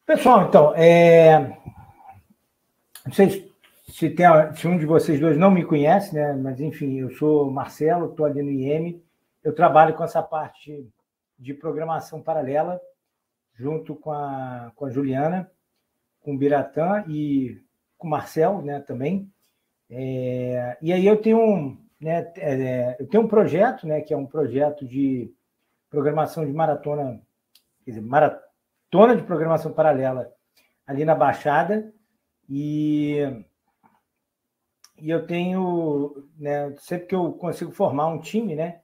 Pessoal, então, não sei se um de vocês dois não me conhece, né? Mas, enfim, eu sou Marcelo, estou ali no IEM, eu trabalho com essa parte de programação paralela, junto com a Juliana, com o Biratã e com o Marcel, né, também. E aí eu tenho um projeto, né, que é um projeto de programação de maratona, quer dizer, maratona de programação paralela ali na Baixada, e eu tenho, né, sempre que eu consigo formar um time, né,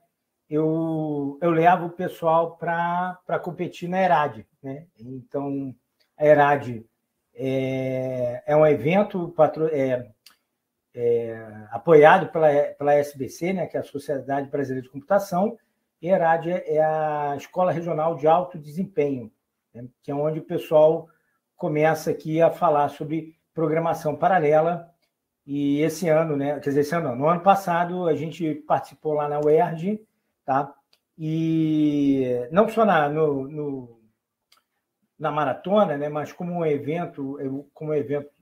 eu levo o pessoal para competir na ERAD, né? Então, a ERAD é um evento apoiado pela SBC, né, que é a Sociedade Brasileira de Computação, e a ERAD é a Escola Regional de Alto Desempenho, né, que é onde o pessoal começa aqui a falar sobre programação paralela. E esse ano, né, quer dizer, esse ano não, no ano passado a gente participou lá na UERJ, tá? E não só na maratona, né, mas como um evento,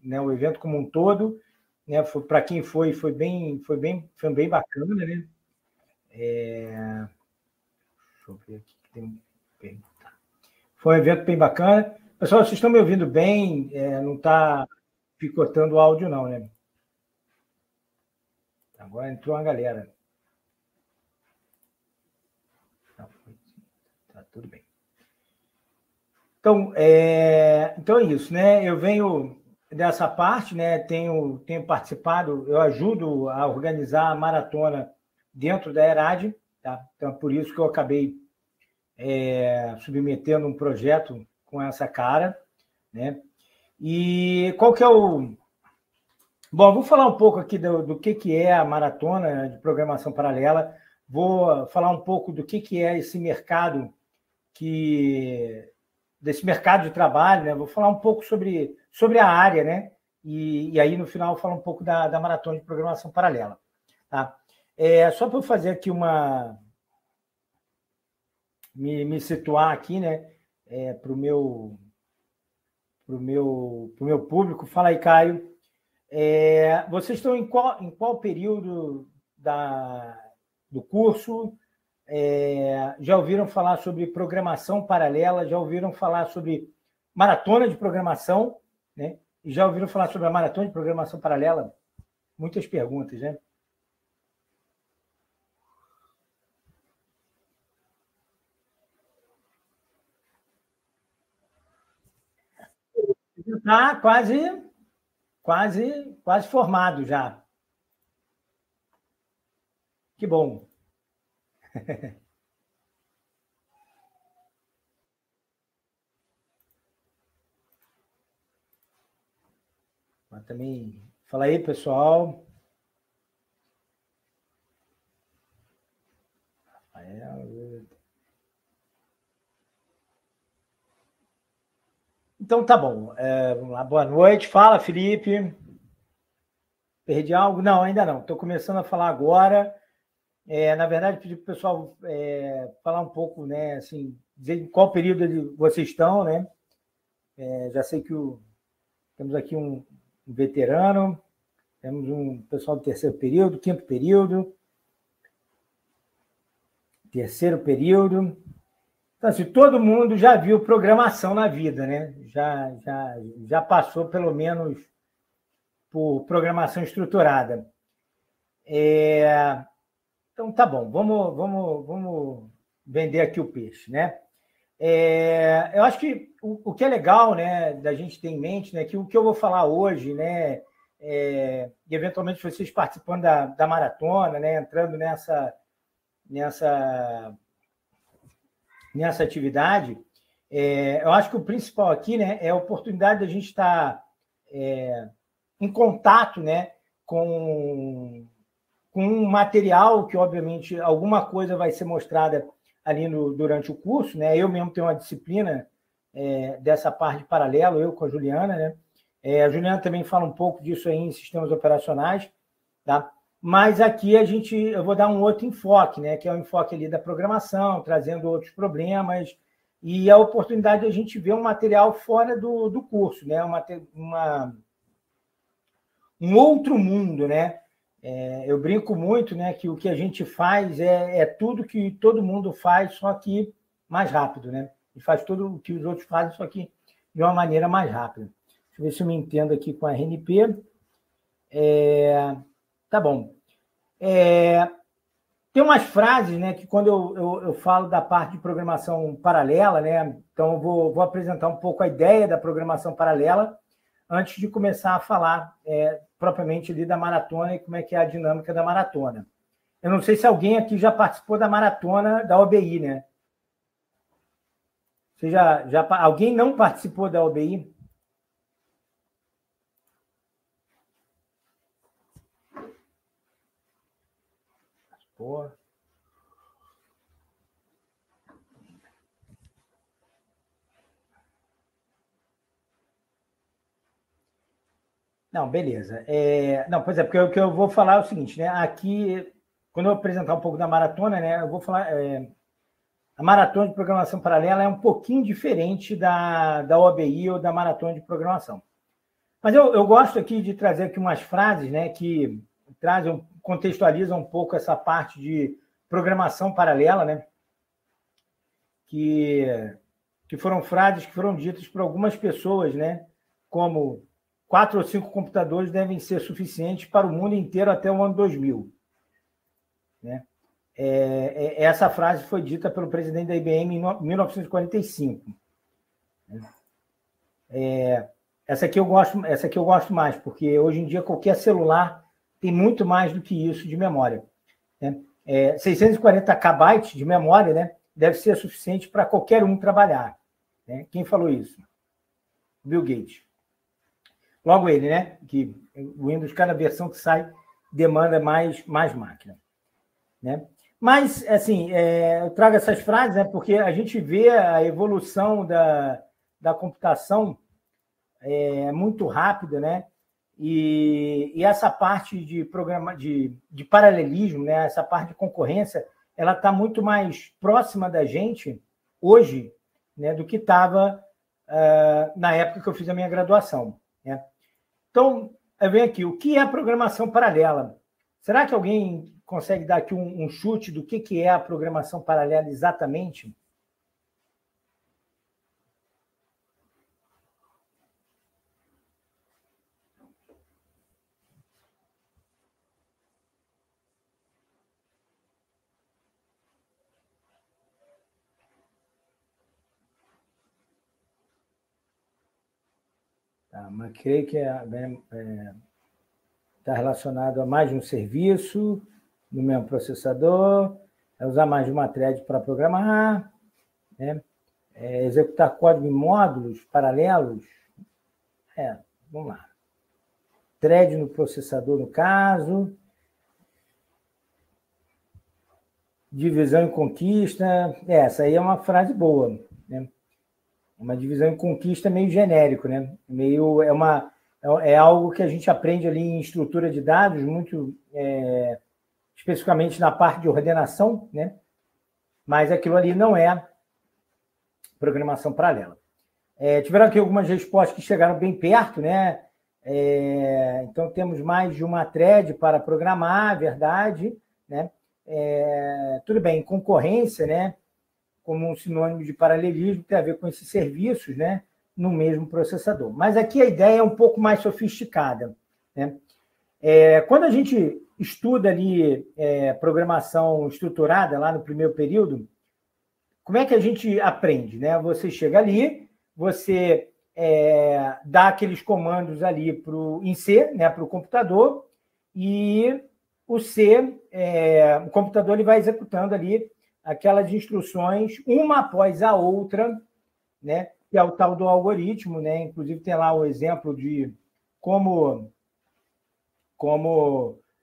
né, o evento como um todo, né, para quem foi bem bacana, né? Deixa eu ver aqui que tem. Foi um evento bem bacana. Pessoal, vocês estão me ouvindo bem? Não está picotando o áudio, não, né? Agora entrou uma galera. Tá tudo bem. Então é isso, né? Eu venho dessa parte, né? Tenho participado, eu ajudo a organizar a maratona dentro da ERAD, tá? Então é por isso que eu acabei submetendo um projeto com essa cara, né? E qual que é o... Bom, vou falar um pouco aqui do que é a maratona de programação paralela, vou falar um pouco do que é esse mercado, desse mercado de trabalho, né? Vou falar um pouco sobre a área, né? E aí, no final, eu falo um pouco da maratona de programação paralela. Tá? Só para eu fazer aqui me situar aqui, né? Para o meu público. Fala aí, Caio. Vocês estão em qual período do curso? Já ouviram falar sobre programação paralela? Já ouviram falar sobre maratona de programação? Né? E já ouviram falar sobre a maratona de programação paralela? Muitas perguntas, né? Está quase formado já. Que bom. Mas também... Fala aí, pessoal. Então, tá bom. Vamos lá. Boa noite. Fala, Felipe. Perdi algo? Não, ainda não. Estou começando a falar agora. Na verdade, pedi para o pessoal falar um pouco, né, assim, dizer em qual período vocês estão, né? Já sei que temos aqui um veterano, temos um pessoal do terceiro período, quinto período, terceiro período. Então, assim, todo mundo já viu programação na vida, né? Já passou, pelo menos, por programação estruturada. Então, tá bom, vamos vender aqui o peixe, né? Eu acho que o que é legal, né, da gente ter em mente, né, que o que eu vou falar hoje, né, e eventualmente vocês participando da maratona, né, entrando nessa atividade, eu acho que o principal aqui, né, é a oportunidade da gente estar em contato, né, com um material que, obviamente, alguma coisa vai ser mostrada ali durante o curso, né? Eu mesmo tenho uma disciplina dessa parte de paralelo, eu com a Juliana, né? A Juliana também fala um pouco disso aí em sistemas operacionais, tá? Mas aqui eu vou dar um outro enfoque, né? Que é o enfoque ali da programação, trazendo outros problemas, e a oportunidade de a gente ver um material fora do curso, né? Um outro mundo, né? Eu brinco muito, né, que o que a gente faz é tudo que todo mundo faz, só que mais rápido, né? E faz tudo o que os outros fazem, só que de uma maneira mais rápida. Deixa eu ver se eu me entendo aqui com a RNP. Tá bom. Tem umas frases, né, que quando eu falo da parte de programação paralela, né, então eu vou apresentar um pouco a ideia da programação paralela antes de começar a falar propriamente ali da maratona e como é que é a dinâmica da maratona. Eu não sei se alguém aqui já participou da maratona da OBI, né? Alguém não participou da OBI? Pô. Não, beleza. Não, pois é, porque o que eu vou falar é o seguinte, né? Aqui, quando eu apresentar um pouco da maratona, né? Eu vou falar. A maratona de programação paralela é um pouquinho diferente da OBI ou da maratona de programação. Mas eu gosto aqui de trazer aqui umas frases, né? Que contextualizam um pouco essa parte de programação paralela, né? Que foram frases que foram ditas por algumas pessoas, né? Como 4 ou 5 computadores devem ser suficientes para o mundo inteiro até o ano 2000. Né? Essa frase foi dita pelo presidente da IBM em 1945. Essa aqui eu gosto mais, porque hoje em dia qualquer celular tem muito mais do que isso de memória. Né? 640 KB de memória, né, deve ser suficiente para qualquer um trabalhar. Né? Quem falou isso? Bill Gates. Logo ele, né? Que o Windows, cada versão que sai, demanda mais máquina. Né? Mas, assim, eu trago essas frases, né, porque a gente vê a evolução da computação muito rápida, né? E essa parte de paralelismo, né? Essa parte de concorrência, ela está muito mais próxima da gente hoje, né, do que estava na época que eu fiz a minha graduação. Né? Então, eu venho aqui. O que é programação paralela? Será que alguém consegue dar aqui um chute do que é a programação paralela exatamente? Tá, mas creio que está relacionado a mais de um serviço no mesmo processador, usar mais de uma thread para programar, né? Executar código em módulos paralelos. Vamos lá. Thread no processador, no caso. Divisão e conquista. Essa aí é uma frase boa. Né? Uma divisão e conquista meio genérico. Né? É algo que a gente aprende ali em estrutura de dados, muito especificamente na parte de ordenação, né? Mas aquilo ali não é programação paralela. Tiveram aqui algumas respostas que chegaram bem perto, né? Então, temos mais de uma thread para programar, verdade, né? Tudo bem, concorrência, né? Como um sinônimo de paralelismo, tem a ver com esses serviços, né? No mesmo processador. Mas aqui a ideia é um pouco mais sofisticada, né? Quando a gente estuda ali programação estruturada, lá no primeiro período, como é que a gente aprende? Né? Você chega ali, você dá aqueles comandos ali em C, né, para o computador, e o computador ele vai executando ali aquelas instruções, uma após a outra, né, que é o tal do algoritmo, né? Inclusive tem lá o exemplo de como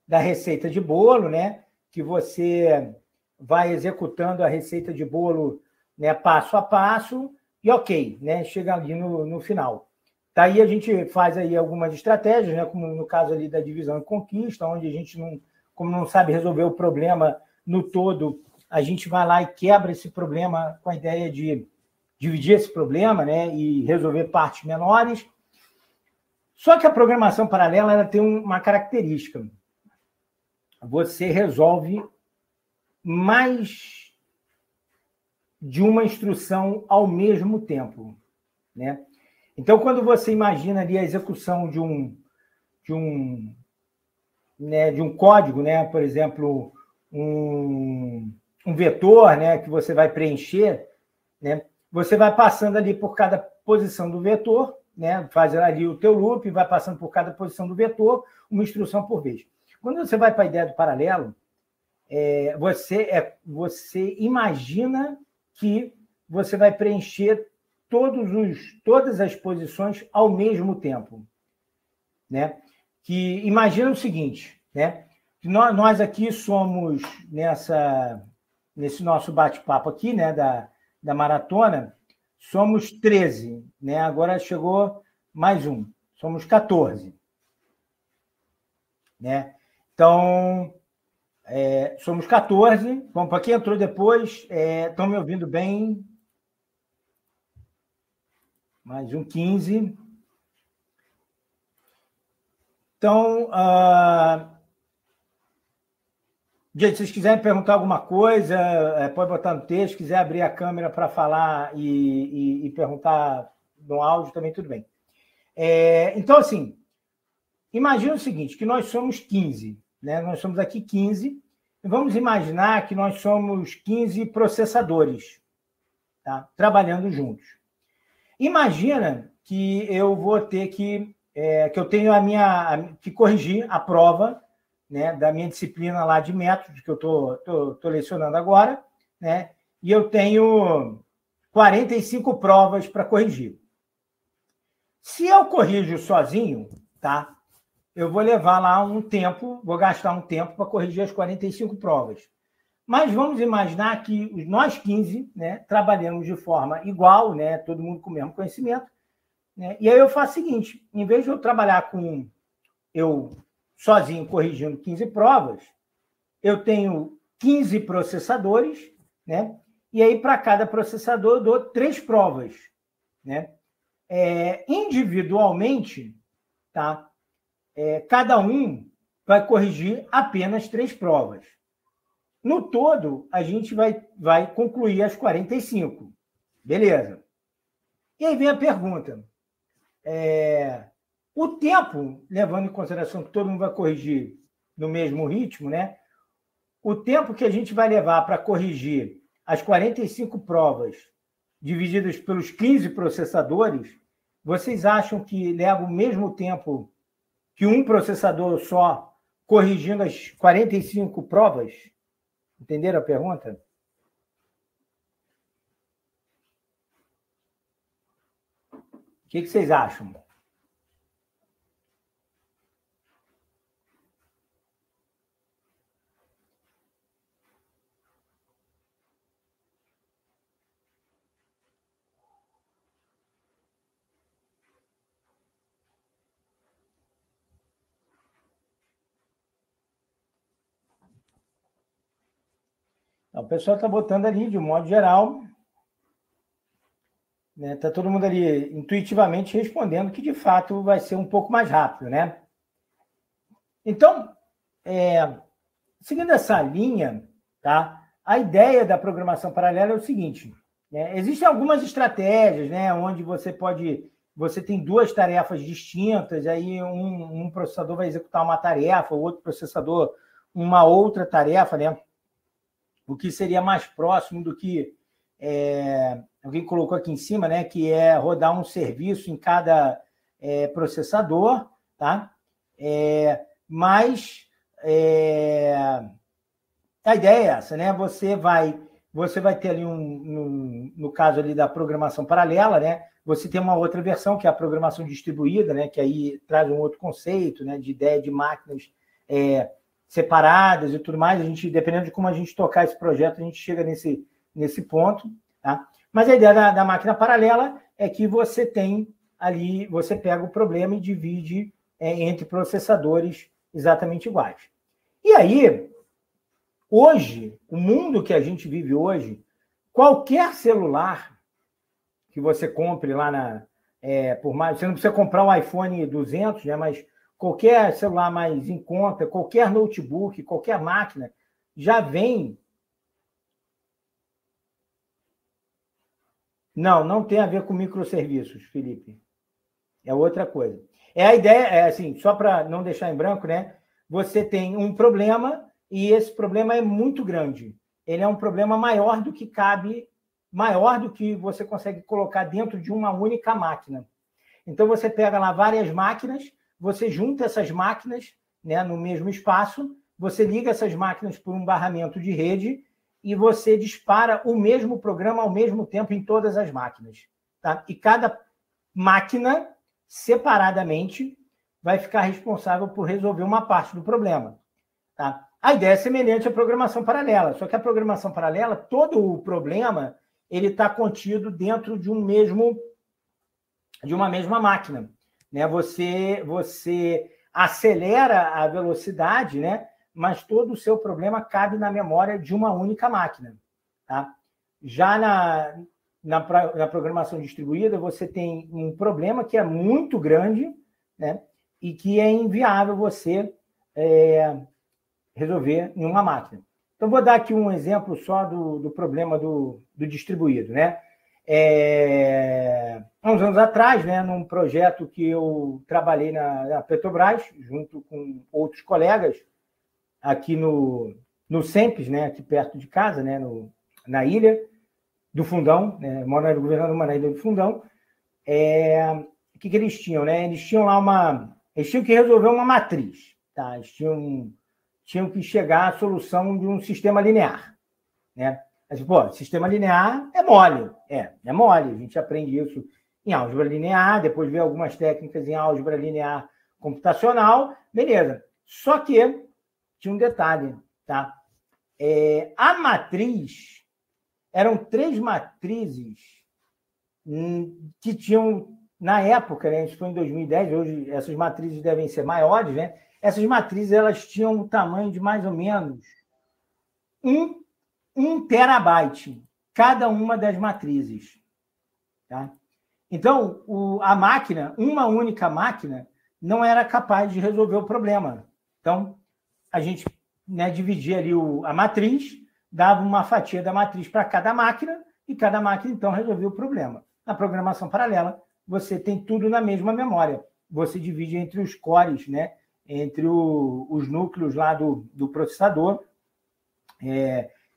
da receita de bolo, né? Que você vai executando a receita de bolo, né, passo a passo e ok, né? Chega ali no final. Daí a gente faz aí algumas estratégias, né? Como no caso ali da divisão e conquista, onde a gente como não sabe resolver o problema no todo, a gente vai lá e quebra esse problema com a ideia de dividir esse problema, né, e resolver partes menores. Só que a programação paralela ela tem uma característica. Você resolve mais de uma instrução ao mesmo tempo, né? Então, quando você imagina ali a execução de um código, né, por exemplo, um vetor, né, que você vai preencher, né, você vai passando ali por cada posição do vetor, né, faz ali o teu loop, vai passando por cada posição do vetor, uma instrução por vez. Quando você vai para a ideia do paralelo, você imagina que você vai preencher todas as posições ao mesmo tempo, né? Que imagina o seguinte, né? Nós aqui somos nesse nosso bate-papo aqui, né? Da maratona, somos 13, né? Agora chegou mais um, somos 14, né? Então somos 14. Bom, para quem entrou depois, estão me ouvindo bem? Mais um 15. Então, gente, se vocês quiserem perguntar alguma coisa, pode botar no texto. Se quiser abrir a câmera para falar e perguntar no áudio, também tudo bem. Então, assim, imagina o seguinte, que nós somos 15, né? Nós somos aqui 15. Vamos imaginar que nós somos 15 processadores, tá? Trabalhando juntos. Imagina que eu vou ter que eu tenho que corrigir a prova, né, da minha disciplina lá de métodos, que eu tô lecionando agora, né, e eu tenho 45 provas para corrigir. Se eu corrijo sozinho, tá, eu vou levar lá um tempo, vou gastar um tempo para corrigir as 45 provas. Mas vamos imaginar que nós 15, né, trabalhamos de forma igual, né, todo mundo com o mesmo conhecimento, né, e aí eu faço o seguinte, em vez de eu trabalhar eu sozinho corrigindo 15 provas, eu tenho 15 processadores, né, e aí para cada processador eu dou 3 provas, né, individualmente, tá, cada um vai corrigir apenas 3 provas. No todo, a gente vai concluir as 45. Beleza. E aí vem a pergunta. O tempo, levando em consideração que todo mundo vai corrigir no mesmo ritmo, né? O tempo que a gente vai levar para corrigir as 45 provas divididas pelos 15 processadores, vocês acham que leva o mesmo tempo que um processador só corrigindo as 45 provas? Entenderam a pergunta? O que vocês acham? O pessoal está botando ali, de um modo geral, né? Está todo mundo ali intuitivamente respondendo que, de fato, vai ser um pouco mais rápido, né? Então, seguindo essa linha, tá? A ideia da programação paralela é o seguinte, né? Existem algumas estratégias, né, onde você tem 2 tarefas distintas, aí um processador vai executar uma tarefa, o outro processador uma outra tarefa, né? O que seria mais próximo do que alguém colocou aqui em cima, né, que é rodar um serviço em cada processador, tá? Mas a ideia é essa, né? Você vai ter ali no caso ali da programação paralela, né? Você tem uma outra versão que é a programação distribuída, né? Que aí traz um outro conceito, né? De ideia de máquinas separadas e tudo mais. A gente, dependendo de como a gente tocar esse projeto, a gente chega nesse ponto, tá? Mas a ideia da máquina paralela é que você tem ali, você pega o problema e divide entre processadores exatamente iguais. E aí, hoje, o mundo que a gente vive hoje, qualquer celular, que você compre lá por mais. Você não precisa comprar um iPhone 200, né? Mas qualquer celular mais em conta, qualquer notebook, qualquer máquina, já vem. Não tem a ver com microserviços, Felipe. É outra coisa. A ideia assim, só para não deixar em branco, né? Você tem um problema e esse problema é muito grande. Ele é um problema maior do que cabe, maior do que você consegue colocar dentro de uma única máquina. Então, você pega lá várias máquinas, você junta essas máquinas, né, no mesmo espaço, você liga essas máquinas por um barramento de rede e você dispara o mesmo programa ao mesmo tempo em todas as máquinas. Tá? E cada máquina, separadamente, vai ficar responsável por resolver uma parte do problema. Tá? A ideia é semelhante à programação paralela, só que a programação paralela, todo o problema, ele está contido dentro de uma mesma máquina. Né? Você acelera a velocidade, né? Mas todo o seu problema cabe na memória de uma única máquina. Tá? Já na programação distribuída, você tem um problema que é muito grande, né? E que é inviável você resolver em uma máquina. Então, vou dar aqui um exemplo só do problema do distribuído. Né? Há uns anos atrás, né, num projeto que eu trabalhei na Petrobras, junto com outros colegas, aqui no Sempes, né, aqui perto de casa, né, na Ilha do Fundão, né, moro no governador na Ilha do Fundão. O que eles tinham? Né? Eles tinham lá eles tinham que resolver uma matriz. Tá? Eles tinham que chegar à solução de um sistema linear. Né? Mas, sistema linear é mole. É mole. A gente aprende isso em álgebra linear, depois vê algumas técnicas em álgebra linear computacional, beleza. Só que tinha um detalhe, tá? A matriz, eram 3 matrizes que tinham, na época, né, isso foi em 2010, hoje essas matrizes devem ser maiores, né? Essas matrizes, elas tinham um tamanho de mais ou menos 1 terabyte, cada uma das matrizes. Tá? Então, a máquina, uma única máquina, não era capaz de resolver o problema. Então, a gente, né, dividia ali a matriz, dava uma fatia da matriz para cada máquina, e cada máquina, então, resolvia o problema. Na programação paralela, você tem tudo na mesma memória. Você divide entre os cores, né, entre os núcleos lá do processador,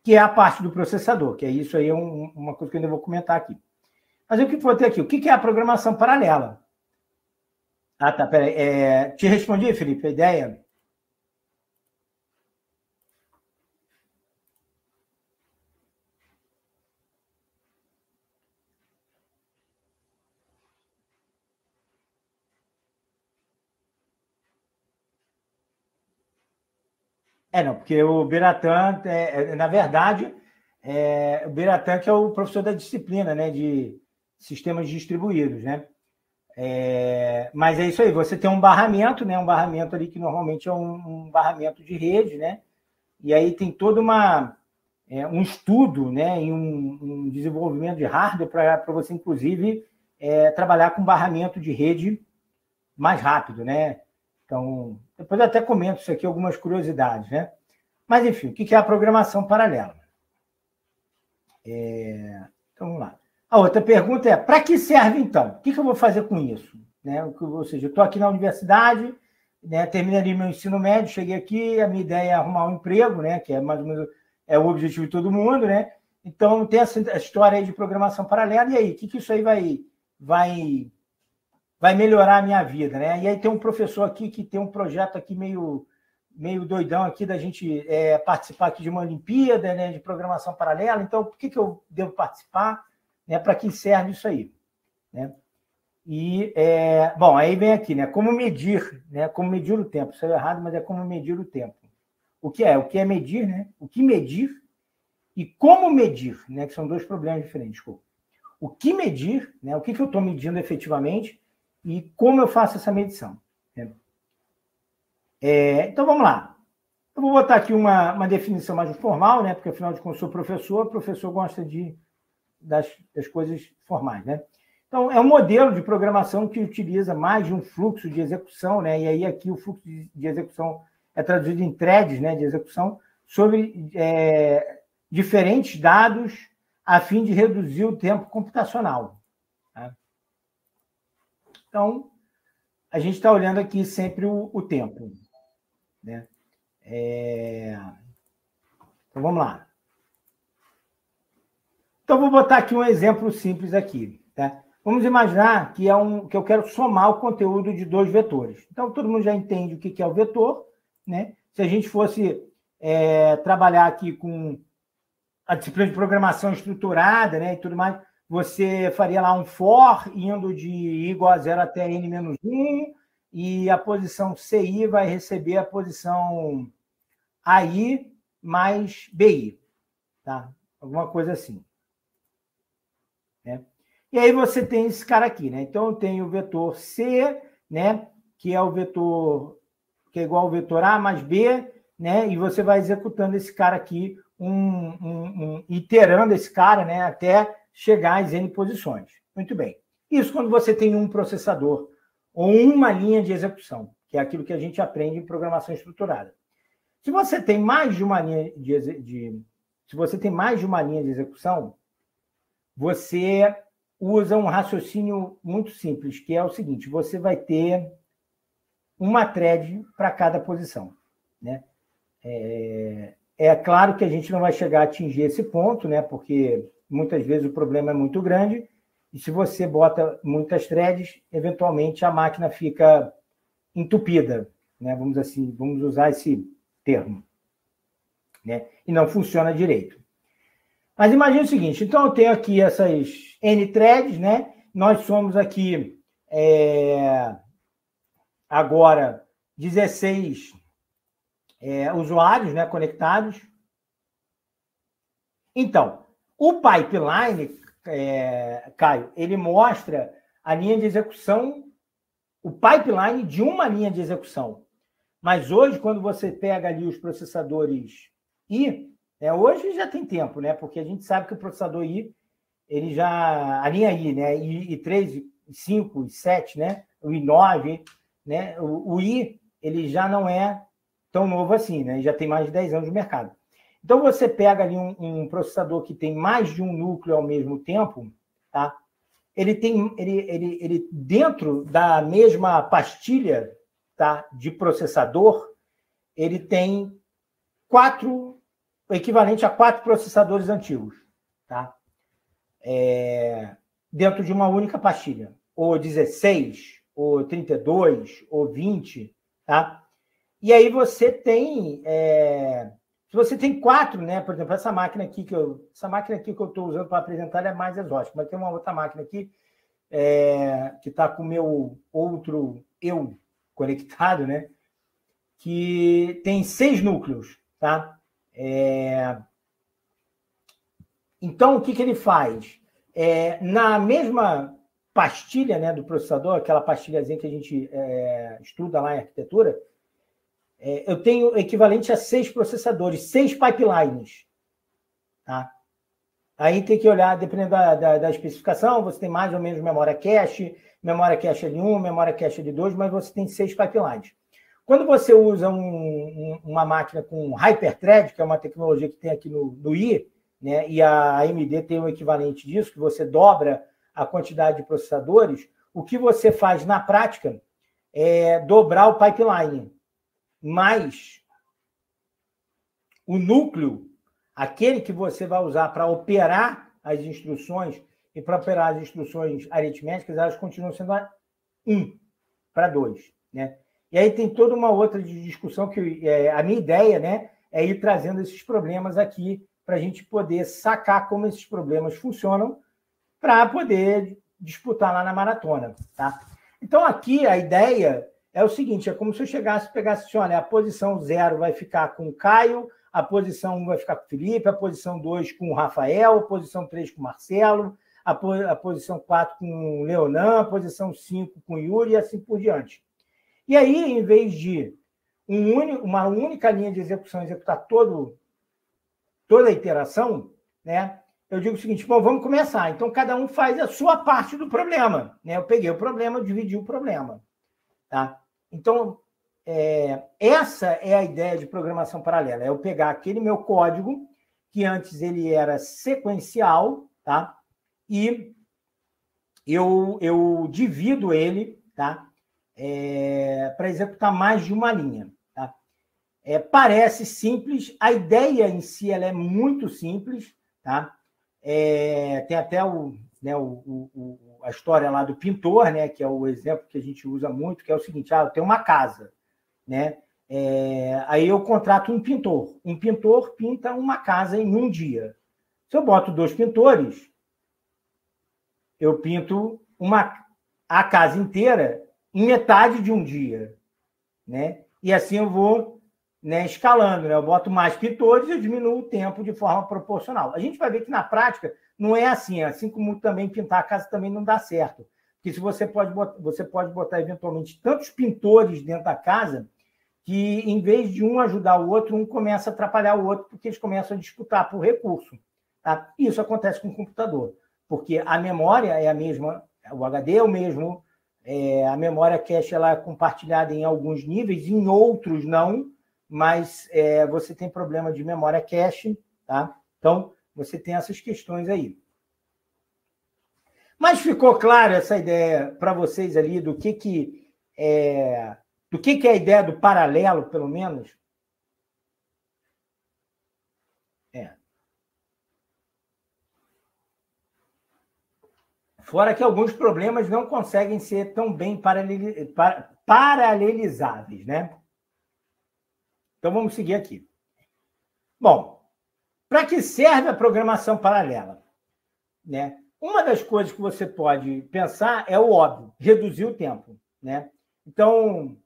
que é a parte do processador, que é isso aí, uma coisa que eu ainda vou comentar aqui. Mas o que vou ter aqui? O que é a programação paralela? Ah, tá, peraí. Te respondi, Felipe, a ideia? Não, porque o Biratã, na verdade, o Biratã que é o professor da disciplina, né, de sistemas distribuídos, né? Mas é isso aí, você tem um barramento, né? Um barramento ali que normalmente é um barramento de rede, né? E aí tem todo um estudo, né? E um desenvolvimento de hardware para você, inclusive, trabalhar com barramento de rede mais rápido, né? Então, depois eu até comento isso aqui, algumas curiosidades, né? Mas, enfim, o que é a programação paralela? Então, vamos lá. A outra pergunta é, para que serve, então? O que eu vou fazer com isso? Né? Ou seja, eu estou aqui na universidade, né, terminei meu ensino médio, cheguei aqui, a minha ideia é arrumar um emprego, né, que é mais ou menos o objetivo de todo mundo, né? Então, tem essa história aí de programação paralela, e aí, o que isso aí vai melhorar a minha vida, né? E aí tem um professor aqui que tem um projeto aqui meio doidão aqui da gente participar aqui de uma Olimpíada, né, de programação paralela. Então, por que eu devo participar? Né, para que serve isso aí? Né? E, bom, aí vem aqui, né? Como medir, né? Como medir o tempo. Isso é errado, mas é como medir o tempo. O que é medir, né? O que medir e como medir, né? Que são 2 problemas diferentes. O que medir, né? O que eu estou medindo efetivamente e como eu faço essa medição. Né? Então, vamos lá. Eu vou botar aqui uma definição mais formal, né? Porque, afinal de contas, sou professor, o professor gosta de das coisas formais, né? Então, é um modelo de programação que utiliza mais de um fluxo de execução, né? E aí aqui o fluxo de execução é traduzido em threads, né, de execução sobre diferentes dados a fim de reduzir o tempo computacional. Tá? Então, a gente está olhando aqui sempre o tempo. Né? Então, vamos lá. Então, vou botar aqui um exemplo simples aqui. Tá? Vamos imaginar que que eu quero somar o conteúdo de dois vetores. Então, todo mundo já entende o que é o vetor. Né? Se a gente fosse trabalhar aqui com a disciplina de programação estruturada, né, e tudo mais, você faria lá um for, indo de I igual a 0 até n-1, e a posição CI vai receber a posição AI mais BI. Tá? Alguma coisa assim. Né? E aí você tem esse cara aqui. Né? Então, eu tenho o vetor C, né, que é o vetor que é igual ao vetor A mais B, né, e você vai executando esse cara aqui, iterando esse cara, né, até chegar às N posições. Muito bem. Isso quando você tem um processador ou uma linha de execução, que é aquilo que a gente aprende em programação estruturada. Se você tem mais de uma linha se você tem mais de uma linha de execução, você usa um raciocínio muito simples, que é o seguinte: você vai ter uma thread para cada posição. Né? É claro que a gente não vai chegar a atingir esse ponto, né? Porque muitas vezes o problema é muito grande, e se você bota muitas threads, eventualmente a máquina fica entupida. Né? Vamos usar esse termo. Né? E não funciona direito. Mas imagine o seguinte: então eu tenho aqui essas N threads, né? Nós somos aqui agora 16 usuários, né, conectados. Então, o pipeline, Caio, ele mostra a linha de execução, o pipeline de uma linha de execução. Mas hoje, quando você pega ali os processadores I, hoje já tem tempo, né? Porque a gente sabe que o processador I, ele já, a linha I, né? I3, I5, I7, né? O I9, né? O I, ele já não é tão novo assim, né? Já tem mais de 10 anos no mercado. Então, você pega ali um processador que tem mais de um núcleo ao mesmo tempo, tá? Ele dentro da mesma pastilha, tá, de processador, ele tem o equivalente a 4 processadores antigos, tá? Dentro de uma única pastilha, ou 16, ou 32, ou 20, tá? E aí você tem, se você tem 4, né? Por exemplo, essa máquina aqui que eu estou usando para apresentar é mais exótica, mas tem uma outra máquina aqui que está com o meu outro eu conectado, né? Que tem 6 núcleos, tá? Então, o que ele faz? Na mesma pastilha, né, do processador, aquela pastilhazinha que a gente estuda lá em arquitetura, eu tenho equivalente a 6 processadores, 6 pipelines. Tá? Aí tem que olhar, dependendo da especificação, você tem mais ou menos memória cache L1, memória cache L2, mas você tem 6 pipelines. Quando você usa uma máquina com Hyperthread, que é uma tecnologia que tem aqui no I, né, e a AMD tem o equivalente disso, que você dobra a quantidade de processadores, o que você faz na prática é dobrar o pipeline. Mas o núcleo, aquele que você vai usar para operar as instruções e para operar as instruções aritméticas, elas continuam sendo 1 para 2. Né? E aí tem toda uma outra discussão que a minha ideia, né, é ir trazendo esses problemas aqui para a gente poder sacar como esses problemas funcionam para poder disputar lá na maratona. Tá? Então, aqui a ideia é o seguinte, é como se eu pegasse assim, olha, a posição 0 vai ficar com o Caio, a posição 1 vai ficar com o Felipe, a posição 2 com o Rafael, a posição 3 com o Marcelo, a posição 4 com o Leonan, a posição 5 com o Yuri e assim por diante. E aí, em vez de uma única linha de execução executar toda a iteração, né, eu digo o seguinte, bom, vamos começar. Então, cada um faz a sua parte do problema. Né? Eu peguei o problema, eu dividi o problema. Tá? Então, essa é a ideia de programação paralela. É eu pegar aquele meu código, que antes ele era sequencial, tá? E eu divido ele, tá? Para executar mais de uma linha. Tá? Parece simples, a ideia em si ela é muito simples, tá? Tem até a história lá do pintor, né? Que é o exemplo que a gente usa muito, que é o seguinte: eu tenho uma casa, né? Aí eu contrato um pintor. Um pintor pinta uma casa em um dia. Se eu boto 2 pintores, eu pinto a casa inteira em metade de um dia, né? E assim eu vou, né, escalando, né? Eu boto mais pintores e eu diminuo o tempo de forma proporcional. A gente vai ver que na prática não é assim como também pintar a casa também não dá certo. Porque se você pode botar eventualmente tantos pintores dentro da casa que, em vez de um ajudar o outro, um começa a atrapalhar o outro, porque eles começam a disputar por recurso. Tá? Isso acontece com o computador, porque a memória é a mesma, o HD é o mesmo, a memória cache ela é compartilhada em alguns níveis, em outros não, mas você tem problema de memória cache, tá? Então, você tem essas questões aí. Mas ficou clara essa ideia para vocês ali do que é a ideia do paralelo, pelo menos? Fora que alguns problemas não conseguem ser tão bem paralelizáveis, né? Então, vamos seguir aqui. Bom, para que serve a programação paralela? Né? Uma das coisas que você pode pensar é o óbvio, reduzir o tempo. Né? Então,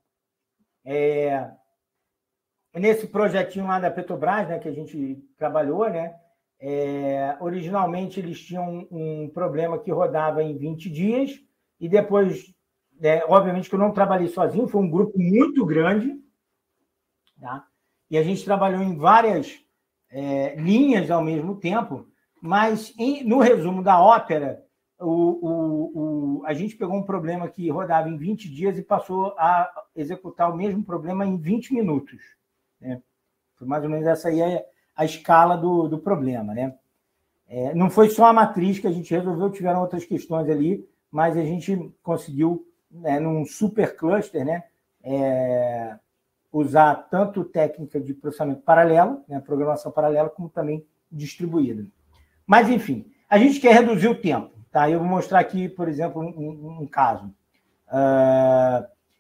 nesse projetinho lá da Petrobras, né, que a gente trabalhou, né, originalmente eles tinham um problema que rodava em 20 dias, e depois, obviamente que eu não trabalhei sozinho, foi um grupo muito grande, tá? E a gente trabalhou em várias linhas ao mesmo tempo, mas no resumo da ópera, a gente pegou um problema que rodava em 20 dias e passou a executar o mesmo problema em 20 minutos. Né? Foi mais ou menos essa aí a escala do problema. Né? Não foi só a matriz que a gente resolveu, tiveram outras questões ali, mas a gente conseguiu, num super cluster, né, usar tanto técnica de processamento paralelo, né, programação paralela, como também distribuída. Mas, enfim, a gente quer reduzir o tempo. Tá? Eu vou mostrar aqui, por exemplo, um caso.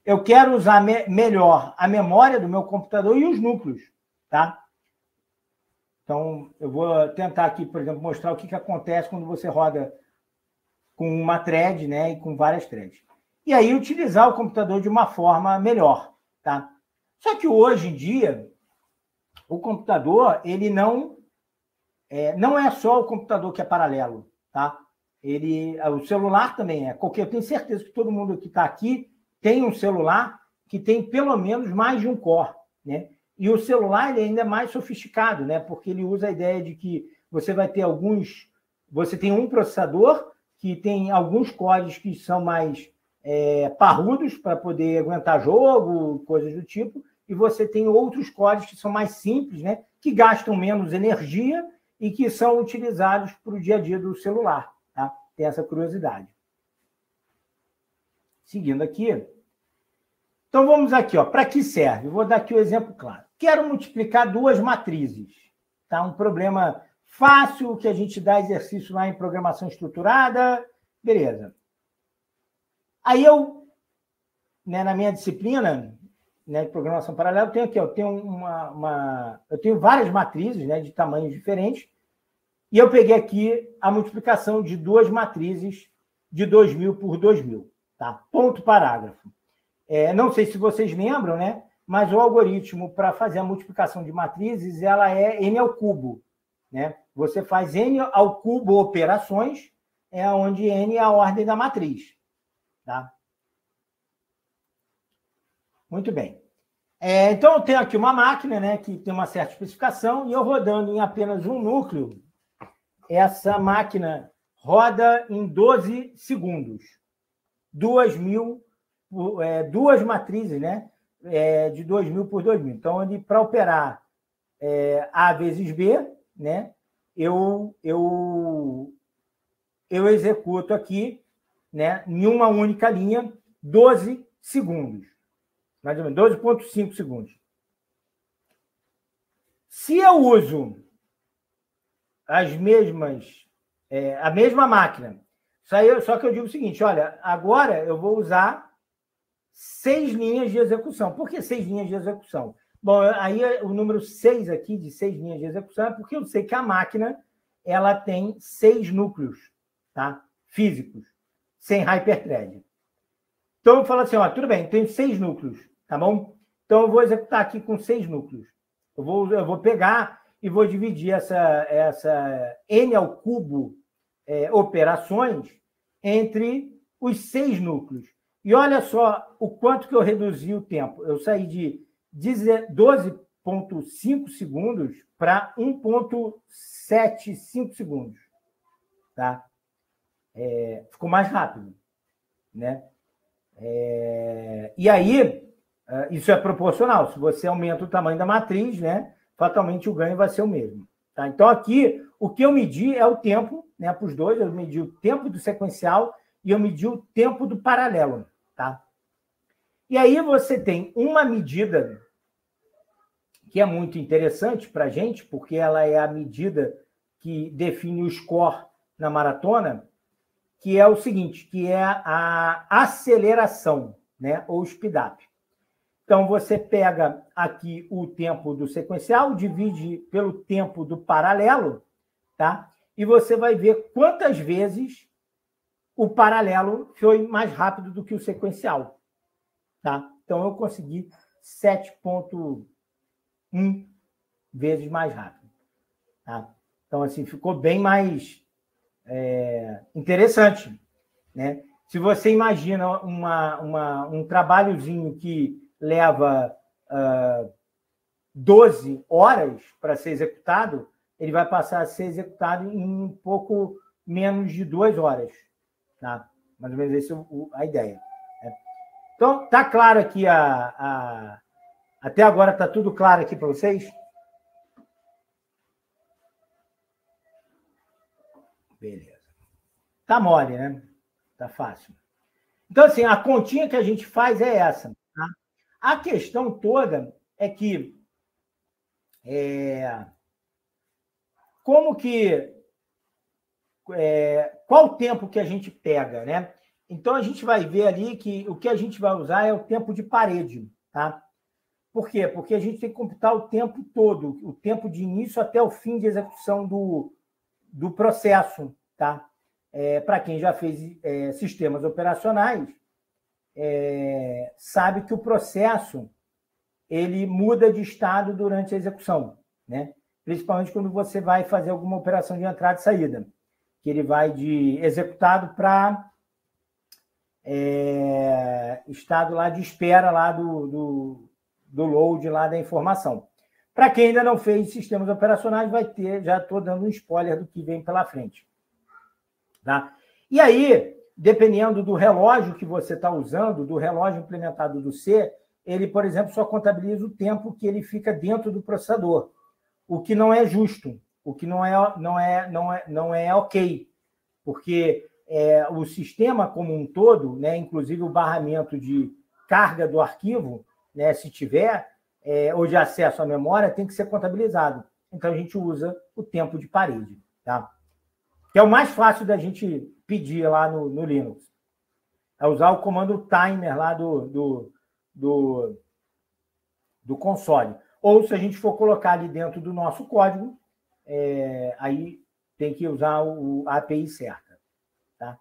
Eu quero usar melhor a memória do meu computador e os núcleos. Tá? Então, eu vou tentar aqui, por exemplo, mostrar o que acontece quando você roda com uma thread, né, e com várias threads. E aí, utilizar o computador de uma forma melhor. Tá? Só que hoje em dia, o computador, ele não é só o computador que é paralelo, tá? O celular também é. Eu tenho certeza que todo mundo que está aqui tem um celular que tem pelo menos mais de um core, né? E o celular ele ainda é mais sofisticado, né? Porque ele usa a ideia de que você vai ter você tem um processador que tem alguns cores que são mais parrudos para poder aguentar jogo, coisas do tipo, e você tem outros cores que são mais simples, né? Que gastam menos energia e que são utilizados para o dia a dia do celular. Tá? Tem essa curiosidade. Seguindo aqui. Então, vamos aqui. Para que serve? Vou dar aqui o exemplo claro. Quero multiplicar 2 matrizes. Tá? Um problema fácil que a gente dá exercício lá em programação estruturada. Beleza. Aí eu, na minha disciplina, né, de programação paralela, eu tenho aqui, eu tenho várias matrizes, né, de tamanhos diferentes, e eu peguei aqui a multiplicação de 2 matrizes de 2.000 por 2.000. Tá? Ponto parágrafo. Não sei se vocês lembram, né, mas o algoritmo para fazer a multiplicação de matrizes ela é n ao cubo. Né? Você faz n ao cubo operações, onde n é a ordem da matriz. Tá? Muito bem. Então, eu tenho aqui uma máquina, né, que tem uma certa especificação, e eu rodando em apenas um núcleo, essa máquina roda em 12 segundos. 2 matrizes, né? De 2.000 por 2.000. Então, para operar A vezes B, né? Eu executo aqui, né, em uma única linha, 12 segundos. Mais ou menos, 12,5 segundos. Se eu uso a mesma máquina, só que eu digo o seguinte, olha, agora eu vou usar 6 linhas de execução. Por que 6 linhas de execução? Bom, aí o número 6 aqui, de 6 linhas de execução, é porque eu sei que a máquina ela tem 6 núcleos, tá? Físicos, sem hyperthread. Então, eu falo assim, ó, tudo bem, tem 6 núcleos, tá bom? Então, eu vou executar aqui com 6 núcleos. Eu vou pegar e vou dividir essa N ao cubo operações entre os 6 núcleos. E olha só o quanto que eu reduzi o tempo. Eu saí de 12,5 segundos para 1,75 segundos. Tá? Ficou mais rápido. Né? E aí, isso é proporcional. Se você aumenta o tamanho da matriz, né, fatalmente o ganho vai ser o mesmo. Tá? Então, aqui, o que eu medi é o tempo, né, para os dois. Eu medi o tempo do sequencial e eu medi o tempo do paralelo. Tá? E aí você tem uma medida que é muito interessante para a gente, porque ela é a medida que define o score na maratona, que é o seguinte, que é a aceleração, né, ou speed-up. Então, você pega aqui o tempo do sequencial, divide pelo tempo do paralelo, tá? E você vai ver quantas vezes o paralelo foi mais rápido do que o sequencial. Tá? Então, eu consegui 7,1 vezes mais rápido. Tá? Então, assim, ficou bem mais interessante. Né? Se você imagina um trabalhozinho que leva 12 horas para ser executado, ele vai passar a ser executado em um pouco menos de 2 horas. Tá? Mais ou menos essa é a ideia. Né? Então, está claro aqui até agora está tudo claro aqui para vocês? Beleza. Tá mole, né? Tá fácil. Então, assim, a continha que a gente faz é essa. Tá? A questão toda é que qual o tempo que a gente pega, né? Então, a gente vai ver ali que o que a gente vai usar é o tempo de parede, tá? Por quê? Porque a gente tem que computar o tempo todo, o tempo de início até o fim de execução do processo, tá? Para quem já fez sistemas operacionais, sabe que o processo ele muda de estado durante a execução, né? Principalmente quando você vai fazer alguma operação de entrada e saída, que ele vai de executado para estado lá de espera lá do load lá da informação. Para quem ainda não fez sistemas operacionais, vai ter, já estou dando um spoiler do que vem pela frente. Tá? E aí, dependendo do relógio que você está usando, do relógio implementado do C, ele, por exemplo, só contabiliza o tempo que ele fica dentro do processador, o que não é justo, o que não é ok, porque o sistema como um todo, né, inclusive o barramento de carga do arquivo, né, se tiver, ou de acesso à memória, tem que ser contabilizado. Então, a gente usa o tempo de parede, tá? Que é o mais fácil da gente pedir lá no Linux. É usar o comando timer lá do console. Ou, se a gente for colocar ali dentro do nosso código, aí tem que usar a API certa. Tá?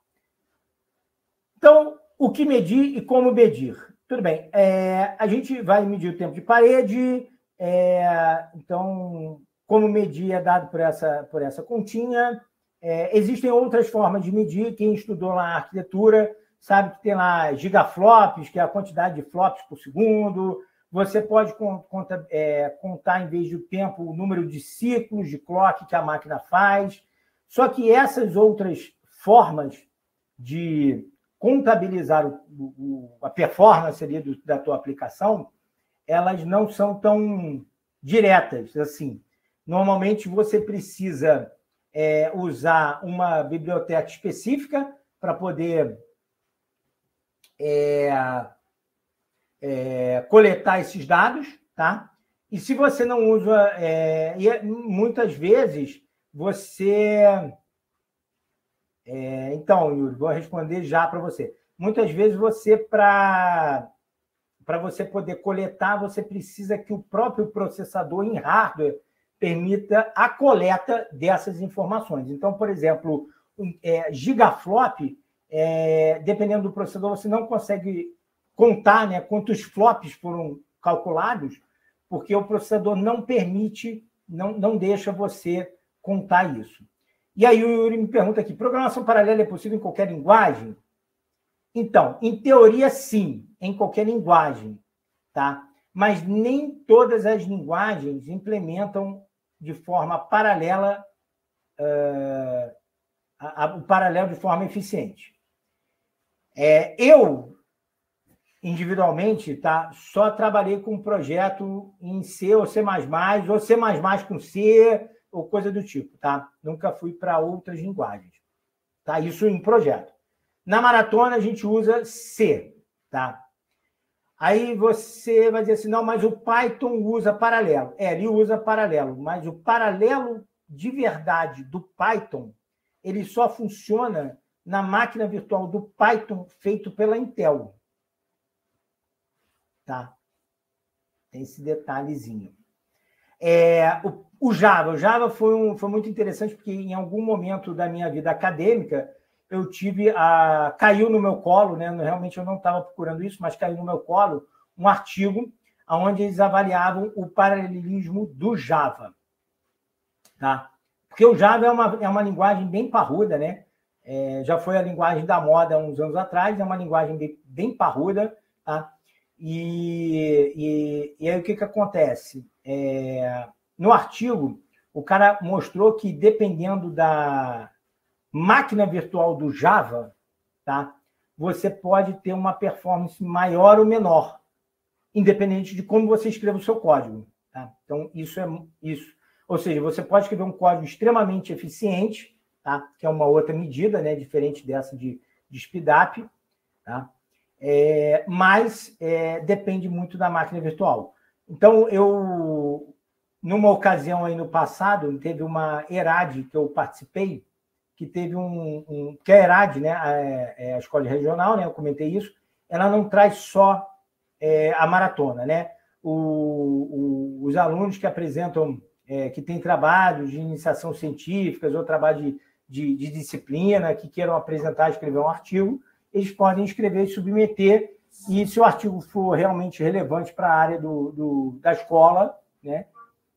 Então, o que medir e como medir? Tudo bem. A gente vai medir o tempo de parede. Então, como medir é dado por essa continha. Existem outras formas de medir. Quem estudou lá a arquitetura sabe que tem lá gigaflops, que é a quantidade de flops por segundo. Você pode contar, em vez do tempo, o número de ciclos de clock que a máquina faz. Só que essas outras formas de contabilizar a performance ali da tua aplicação, elas não são tão diretas assim. Normalmente, você precisa usar uma biblioteca específica para poder coletar esses dados, tá? E se você não usa... muitas vezes, você... então, Yuri, vou responder já para você. Muitas vezes, para você poder coletar, você precisa que o próprio processador em hardware permita a coleta dessas informações. Então, por exemplo, gigaflop, dependendo do processador, você não consegue contar, né, quantos flops foram calculados, porque o processador não permite, não deixa você contar isso. E aí o Yuri me pergunta aqui, programação paralela é possível em qualquer linguagem? Então, em teoria, sim, em qualquer linguagem, tá? Mas nem todas as linguagens implementam de forma paralela o paralelo de forma eficiente. Eu, individualmente, tá, só trabalhei com um projeto em C ou C++, ou C++ com C, ou coisa do tipo, tá? Nunca fui para outras linguagens, tá? Isso em projeto. Na maratona, a gente usa C, tá? Aí você vai dizer assim, não, mas o Python usa paralelo. Ele usa paralelo, mas o paralelo de verdade do Python, ele só funciona na máquina virtual do Python feito pela Intel. Tá? Tem esse detalhezinho. O Java foi muito interessante, porque em algum momento da minha vida acadêmica, eu caiu no meu colo, né? Realmente eu não estava procurando isso, mas caiu no meu colo um artigo onde eles avaliavam o paralelismo do Java. Tá? Porque o Java é uma linguagem bem parruda, né? Já foi a linguagem da moda há uns anos atrás, é uma linguagem bem parruda, tá? E aí o que acontece? No artigo, o cara mostrou que, dependendo da máquina virtual do Java, tá? Você pode ter uma performance maior ou menor, independente de como você escreva o seu código. Tá? Então, isso é isso. Ou seja, você pode escrever um código extremamente eficiente, tá? Que é uma outra medida, né? Diferente dessa de speedup, tá? Mas depende muito da máquina virtual. Então, numa ocasião aí no passado, teve uma ERAD que eu participei, que teve que a ERAD, né, a escola regional, né, eu comentei isso, ela não traz só a maratona, né? Os alunos que apresentam, que têm trabalhos de iniciação científicas ou trabalho de disciplina, que queiram apresentar, escrever um artigo, eles podem escrever e submeter, e se o artigo for realmente relevante para a área da escola, né,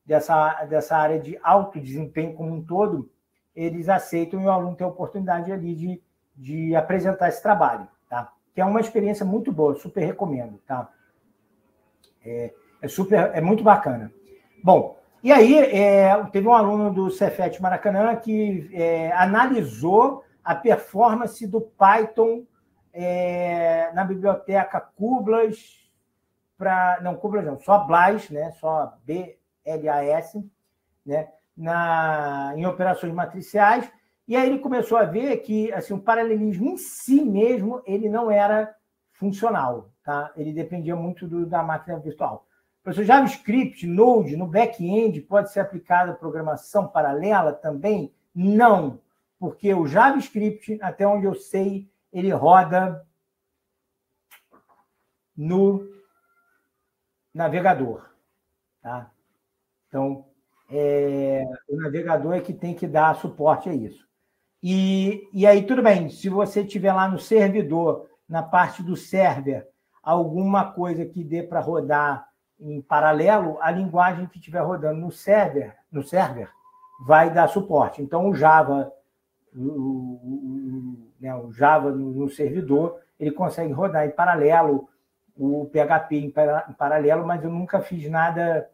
dessa área de alto desempenho como um todo, eles aceitam e o aluno tem a oportunidade ali de apresentar esse trabalho, tá? Que é uma experiência muito boa, super recomendo, tá? É muito bacana. Bom, e aí teve um aluno do Cefet Maracanã que analisou a performance do Python na biblioteca Cublas, só BLAS, né? Só BLAS, né? Em operações matriciais, e aí ele começou a ver que assim, o paralelismo em si mesmo ele não era funcional, tá? Ele dependia muito da máquina virtual. Professor, JavaScript, Node, no back-end, pode ser aplicada a programação paralela também? Não, porque o JavaScript, até onde eu sei, ele roda no navegador, tá? Então, o navegador é que tem que dar suporte a isso. E aí, tudo bem, se você tiver lá no servidor, na parte do server, alguma coisa que dê para rodar em paralelo, a linguagem que estiver rodando no server vai dar suporte. Então, o Java, o Java no servidor, ele consegue rodar em paralelo, o PHP em paralelo, mas eu nunca fiz nada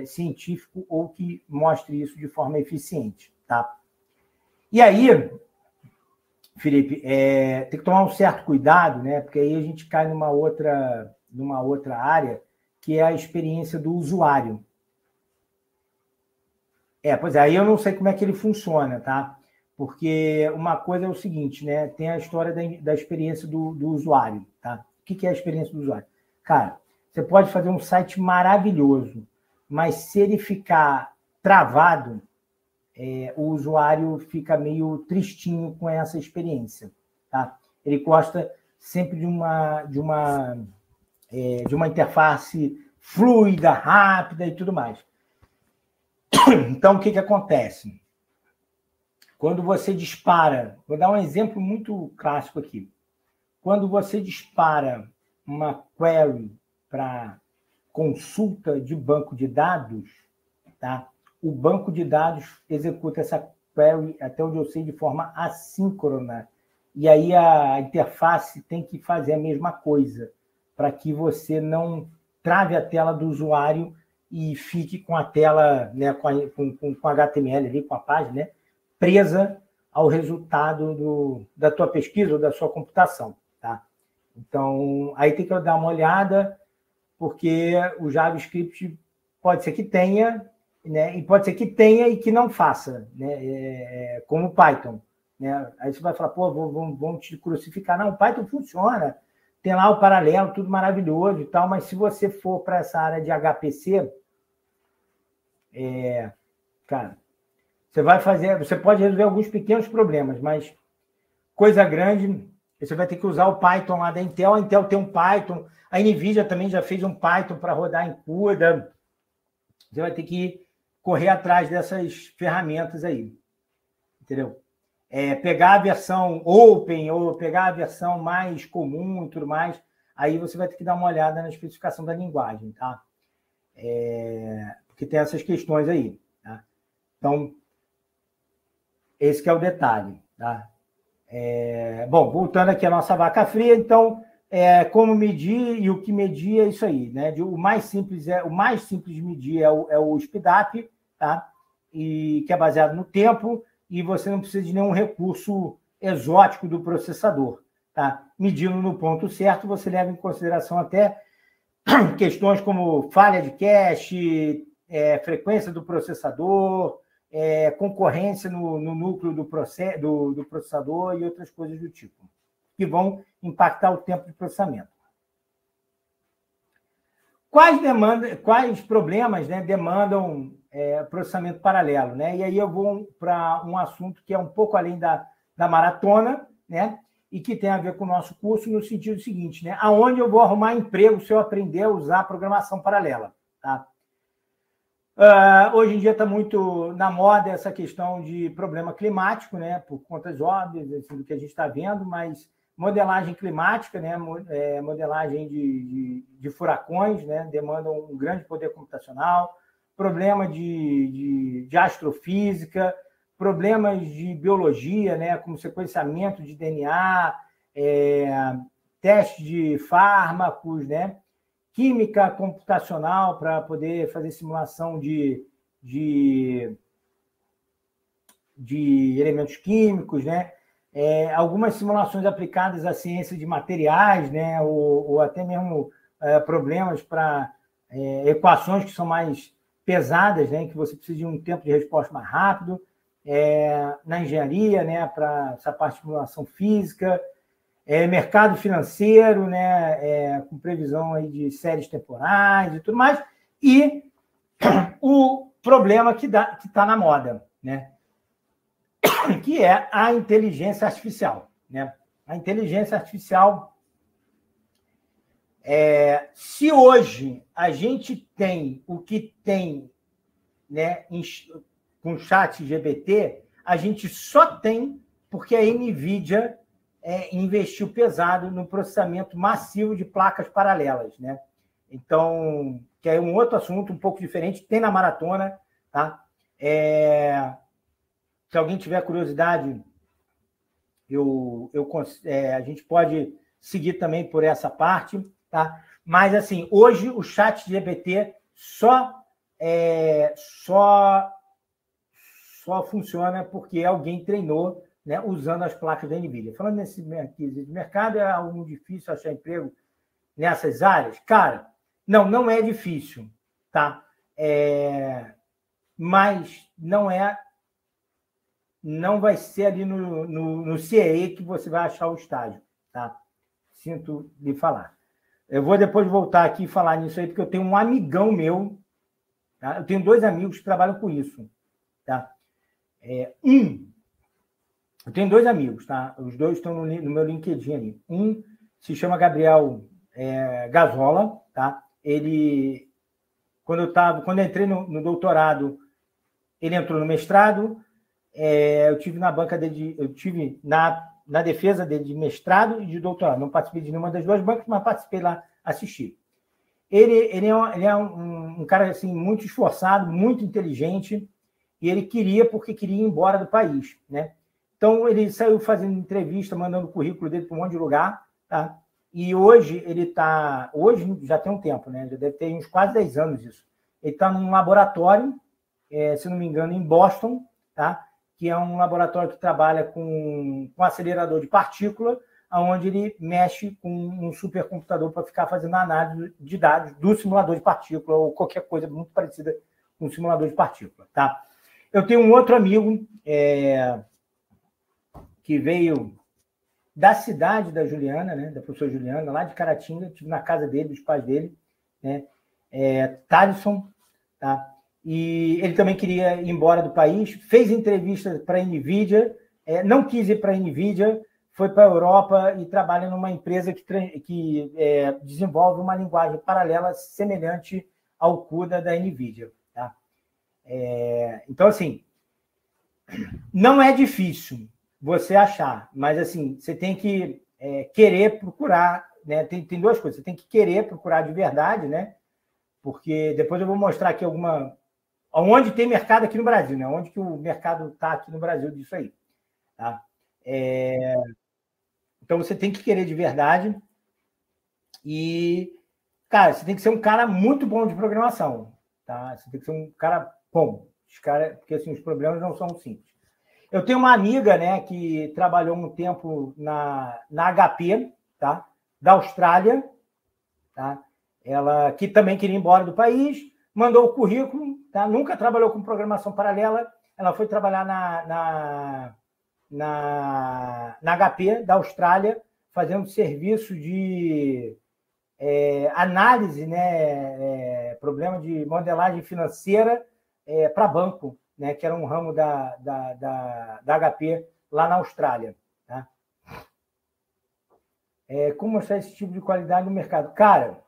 científico ou que mostre isso de forma eficiente, tá? E aí, Felipe, tem que tomar um certo cuidado, né? Porque aí a gente cai numa outra área, que é a experiência do usuário. Pois é, aí eu não sei como é que ele funciona, tá? Porque uma coisa é o seguinte, né? Tem a história da experiência do usuário, tá? O que é a experiência do usuário? Cara, você pode fazer um site maravilhoso, mas se ele ficar travado, o usuário fica meio tristinho com essa experiência, tá? Ele gosta sempre de uma interface fluida, rápida e tudo mais. Então, o que acontece? Quando você dispara, vou dar um exemplo muito clássico aqui. Quando você dispara uma query para consulta de banco de dados, tá? O banco de dados executa essa query, até onde eu sei, de forma assíncrona. E aí a interface tem que fazer a mesma coisa, para que você não trave a tela do usuário e fique com a tela, né, com HTML ali, com a página, né, presa ao resultado da tua pesquisa ou da sua computação. Tá? Então, aí tem que dar uma olhada, porque o JavaScript pode ser que tenha, né, e pode ser que tenha e que não faça, né, como o Python. Né? Aí você vai falar, pô, vamos te crucificar. Não, o Python funciona, tem lá o paralelo, tudo maravilhoso e tal, mas se você for para essa área de HPC, cara, você pode resolver alguns pequenos problemas, mas coisa grande, você vai ter que usar o Python lá da Intel. A Intel tem um Python, a NVIDIA também já fez um Python para rodar em CUDA. Você vai ter que correr atrás dessas ferramentas aí, entendeu? Pegar a versão open ou pegar a versão mais comum e tudo mais, aí você vai ter que dar uma olhada na especificação da linguagem, tá? Porque tem essas questões aí, tá? Então, esse que é o detalhe, tá? Bom, voltando aqui à nossa vaca fria, então, como medir e o que medir é isso aí, né? O mais simples de medir é o SpeedUp, tá? E que é baseado no tempo, e você não precisa de nenhum recurso exótico do processador, tá? Medindo no ponto certo, você leva em consideração até questões como falha de cache, frequência do processador, concorrência no núcleo do processador e outras coisas do tipo, que vão impactar o tempo de processamento. Quais problemas, né, demandam processamento paralelo? Né? E aí eu vou para um assunto que é um pouco além da maratona, né? E que tem a ver com o nosso curso no sentido seguinte, né? Aonde eu vou arrumar emprego se eu aprender a usar programação paralela, tá? Hoje em dia está muito na moda essa questão de problema climático, né? Por contas óbvias, assim, do que a gente está vendo, mas modelagem climática, né? Modelagem de furacões, né? Demandam um grande poder computacional, problema de astrofísica, problemas de biologia, né? Como sequenciamento de DNA, teste de fármacos, né? Química computacional para poder fazer simulação de elementos químicos, né? Algumas simulações aplicadas à ciência de materiais, né? Ou até mesmo problemas para equações que são mais pesadas, né? Que você precisa de um tempo de resposta mais rápido. Na engenharia, né? Para essa parte de simulação física. Mercado financeiro, né, com previsão aí de séries temporais e tudo mais, e o problema que está na moda, né, que é a inteligência artificial. Né? A inteligência artificial, se hoje a gente tem o que tem, né, com o ChatGPT, a gente só tem porque a NVIDIA investiu pesado no processamento massivo de placas paralelas, né? Então, que é um outro assunto um pouco diferente, tem na maratona, tá? Se alguém tiver curiosidade, a gente pode seguir também por essa parte, tá? Mas, assim, hoje o só funciona porque alguém treinou, né, usando as placas da NVIDIA. Falando nesse mercado, é algo difícil achar emprego nessas áreas? Cara, não é difícil, tá? Mas não vai ser ali no CAE que você vai achar o estágio, tá? Sinto lhe falar. Eu vou depois voltar aqui e falar nisso aí, porque eu tenho um amigão meu, tá? Eu tenho 2 amigos que trabalham com isso, tá? Eu tenho 2 amigos, tá? Os 2 estão no meu LinkedIn ali. Um se chama Gabriel Gazola, tá? Ele, quando eu entrei no doutorado, ele entrou no mestrado. Eu tive na banca dele, eu tive na defesa dele de mestrado e de doutorado. Não participei de nenhuma das 2 bancas, mas participei lá, assisti. Ele é um cara assim, muito esforçado, muito inteligente, e ele porque queria ir embora do país, né? Então, ele saiu fazendo entrevista, mandando o currículo dele para um monte de lugar, tá? E hoje hoje já tem um tempo, né? Já deve ter uns quase 10 anos isso. Ele está num laboratório, se não me engano, em Boston, tá? Que é um laboratório que trabalha com acelerador de partícula, onde ele mexe com um supercomputador para ficar fazendo análise de dados do simulador de partícula ou qualquer coisa muito parecida com um simulador de partícula, tá? Eu tenho um outro amigo que veio da cidade da Juliana, né, da professora Juliana, lá de Caratinga, estive na casa dele, dos pais dele, né, Thaleson, tá? E ele também queria ir embora do país, fez entrevista para a NVIDIA, não quis ir para a NVIDIA, foi para a Europa e trabalha numa empresa que desenvolve uma linguagem paralela semelhante ao CUDA da NVIDIA. Tá? Então, assim, não é difícil você achar, mas assim, você tem que querer procurar, né? Tem 2 coisas, você tem que querer procurar de verdade, né? Porque depois eu vou mostrar aqui onde tem mercado aqui no Brasil, né? Onde que o mercado está aqui no Brasil disso aí. Tá? Então, você tem que querer de verdade e, cara, você tem que ser um cara muito bom de programação. Tá? Você tem que ser um cara bom. Porque assim, os problemas não são simples. Eu tenho uma amiga, né, que trabalhou um tempo na HP, tá? Da Austrália, tá? Ela que também queria ir embora do país, mandou o currículo, tá? Nunca trabalhou com programação paralela, ela foi trabalhar na HP da Austrália, fazendo serviço de análise, né, problema de modelagem financeira para banco, né, que era um ramo da HP lá na Austrália. Tá? Como mostrar esse tipo de qualidade no mercado? Cara,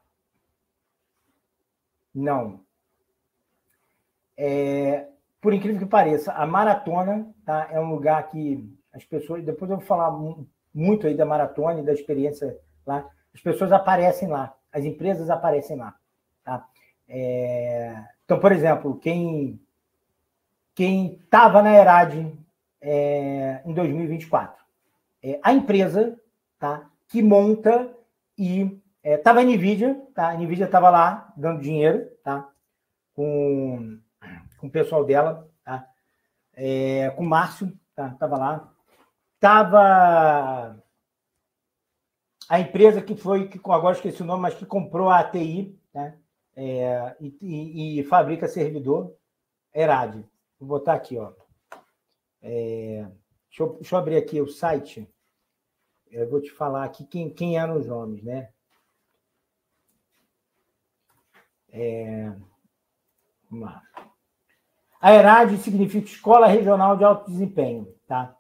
não. Por incrível que pareça, a maratona, tá, é um lugar que as pessoas... Depois eu vou falar muito aí da maratona e da experiência lá. As pessoas aparecem lá, as empresas aparecem lá. Tá? Então, por exemplo, quem estava na ERAD em 2024, a empresa, tá, que monta e estava a NVIDIA, tá? A NVIDIA estava lá dando dinheiro, tá? Com o pessoal dela, tá? Com o Márcio, tá? Estava lá. Estava a empresa que agora esqueci o nome, mas que comprou a ATI, tá? E fabrica servidor, ERAD. Vou botar aqui, ó. Deixa eu abrir aqui o site. Eu vou te falar aqui quem eram os nomes, né? Vamos lá. A ERAD significa Escola Regional de Alto Desempenho, tá?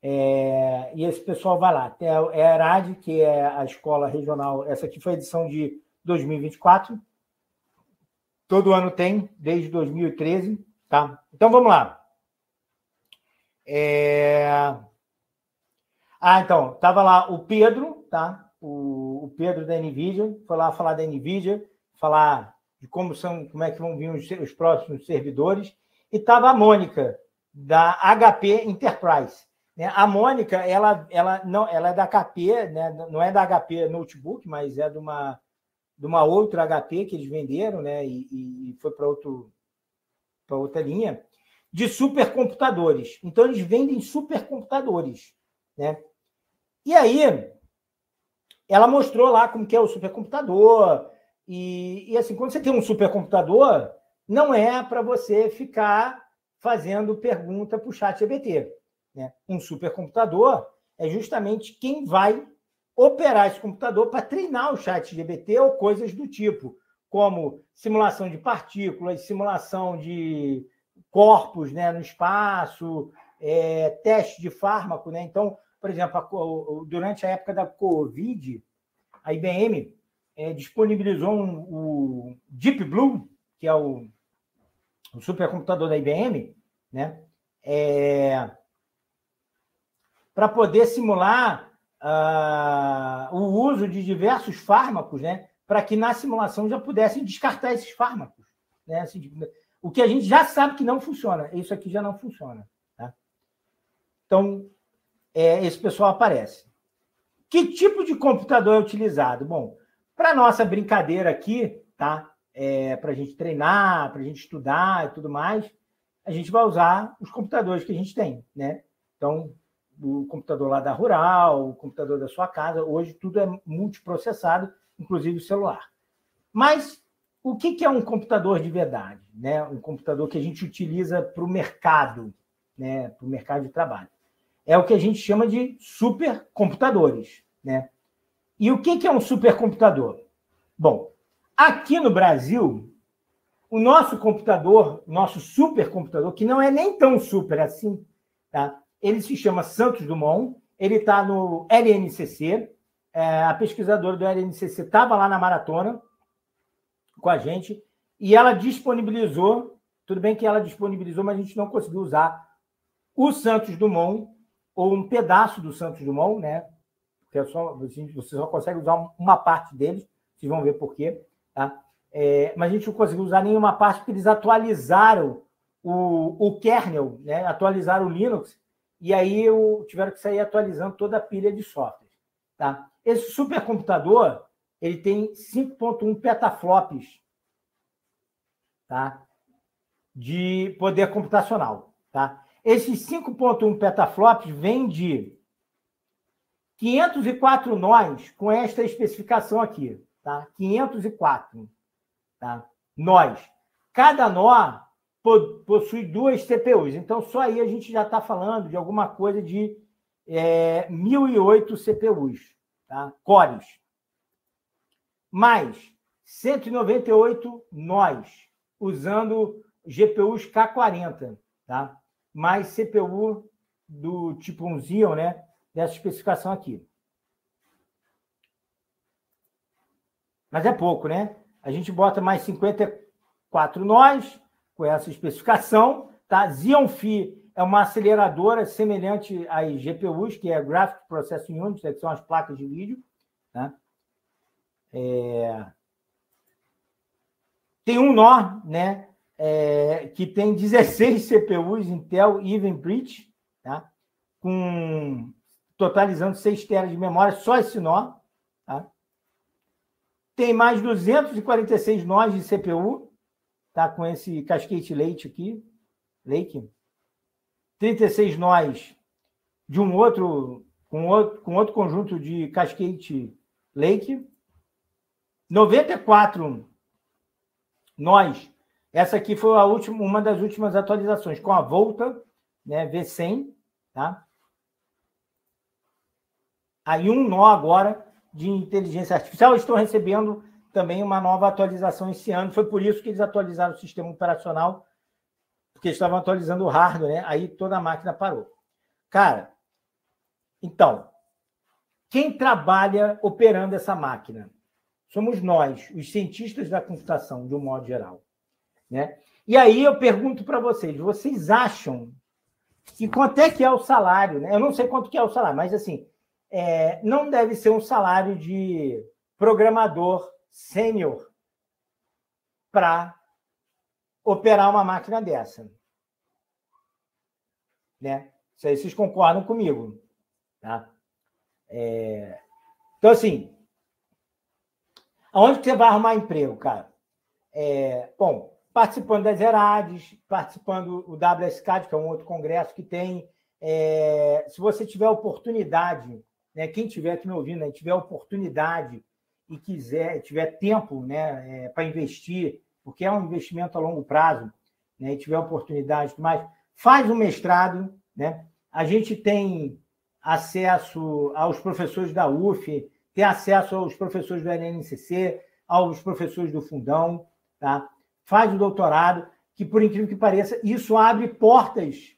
E esse pessoal vai lá. Tem a ERAD, que é a escola regional. Essa aqui foi a edição de 2024. Todo ano tem, desde 2013. Tá? Então, vamos lá. Então, estava lá o Pedro, tá? O Pedro da NVIDIA, foi lá falar da NVIDIA, falar de como é que vão vir os próximos servidores. E estava a Mônica, da HP Enterprise. A Mônica, ela é da HP, né? Não é da HP Notebook, mas é de uma outra HP que eles venderam, né? E foi para outra linha. de supercomputadores. Então, eles vendem supercomputadores, né? E aí, ela mostrou lá como que é o supercomputador. E assim, quando você tem um supercomputador, não é para você ficar fazendo pergunta para o ChatGPT, né? Um supercomputador é justamente quem vai operar esse computador para treinar o ChatGPT ou coisas do tipo, como simulação de partículas, simulação de corpos, né, no espaço, teste de fármaco, né? Então, por exemplo, durante a época da Covid, a IBM disponibilizou o Deep Blue, que é o supercomputador da IBM, né? Para poder simular o uso de diversos fármacos, né? Para que na simulação já pudessem descartar esses fármacos, né? Assim, o que a gente já sabe que não funciona, isso aqui já não funciona. Tá? Então, esse pessoal aparece. Que tipo de computador é utilizado? Bom, para nossa brincadeira aqui, tá? Para a gente treinar, para a gente estudar e tudo mais, a gente vai usar os computadores que a gente tem, né? Então, o computador lá da Rural, o computador da sua casa, hoje tudo é multiprocessado, inclusive o celular. Mas o que é um computador de verdade, né? Um computador que a gente utiliza para o mercado, né? Para o mercado de trabalho. É o que a gente chama de supercomputadores, né? E o que é um supercomputador? Bom, aqui no Brasil, o nosso computador, nosso supercomputador, que não é nem tão super assim, tá? Ele se chama Santos Dumont, ele está no LNCC, a pesquisadora do LNCC estava lá na maratona com a gente, e ela disponibilizou, tudo bem que ela disponibilizou, mas a gente não conseguiu usar o Santos Dumont, ou um pedaço do Santos Dumont, né? Que você só consegue usar uma parte deles, vocês vão ver por quê. Tá? Mas a gente não conseguiu usar nenhuma parte porque eles atualizaram o kernel, né? Atualizaram o Linux, e aí tiveram que sair atualizando toda a pilha de software. Tá? Esse supercomputador ele tem 5.1 petaflops, tá? De poder computacional. Tá? Esses 5.1 petaflops vêm de 504 nós com esta especificação aqui. Tá? 504 tá? Nós. Cada nó possui 2 CPUs. Então, só aí a gente já está falando de alguma coisa de 1.008 CPUs, tá? Cores. Mais 198 nós, usando GPUs K40, tá? Mais CPU do tipo 1 Xeon, né? Dessa especificação aqui. Mas é pouco, né? A gente bota mais 54 nós com essa especificação, tá? Xeon Phi é uma aceleradora semelhante às GPUs, que é a Graphic Processing Unit, que são as placas de vídeo, tá? Tem um nó, né? Que tem 16 CPUs Intel Evenbridge, tá? Totalizando 6 teras de memória, só esse nó, tá? Tem mais 246 nós de CPU, tá? Com esse Cascade Lake aqui, 36 nós de com outro conjunto de Cascade Lake, 94 nós. Essa aqui foi uma das últimas atualizações, com a Volta, né, V100, tá? Aí um nó agora de inteligência artificial. Estou recebendo também uma nova atualização esse ano. Foi por isso que eles atualizaram o sistema operacional, porque eles estavam atualizando o hardware, né? Aí toda a máquina parou. Cara, então, quem trabalha operando essa máquina? Somos nós, os cientistas da computação, de um modo geral. Né? E aí eu pergunto para vocês acham que quanto é que é o salário? Né? Eu não sei quanto que é o salário, mas assim, não deve ser um salário de programador sênior para operar uma máquina dessa. Né? Isso aí vocês concordam comigo. Tá? Então, assim, aonde que você vai arrumar emprego, cara? Bom, participando das ERADs, participando do WSCAD, que é um outro congresso que tem. Se você tiver oportunidade, né, quem estiver aqui me ouvindo, né, tiver oportunidade e tiver tempo, né, para investir, porque é um investimento a longo prazo, né, e tiver oportunidade, mais, faz um mestrado, né? A gente tem acesso aos professores da UF, tem acesso aos professores do LNCC, aos professores do Fundão, tá? Faz o doutorado, que, por incrível que pareça, isso abre portas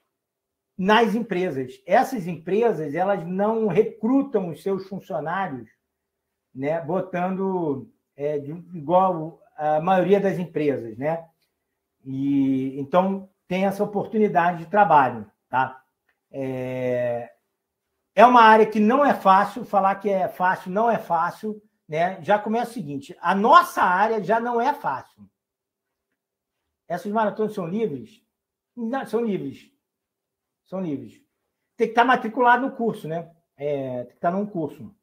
nas empresas. Essas empresas, elas não recrutam os seus funcionários, né, botando igual a maioria das empresas, né? E então tem essa oportunidade de trabalho, tá? É uma área que não é fácil, falar que é fácil não é fácil, né? Já começa o seguinte: a nossa área já não é fácil. Essas maratonas são livres? Não, são livres. São livres. Tem que estar matriculado no curso, né? Tem que estar num curso.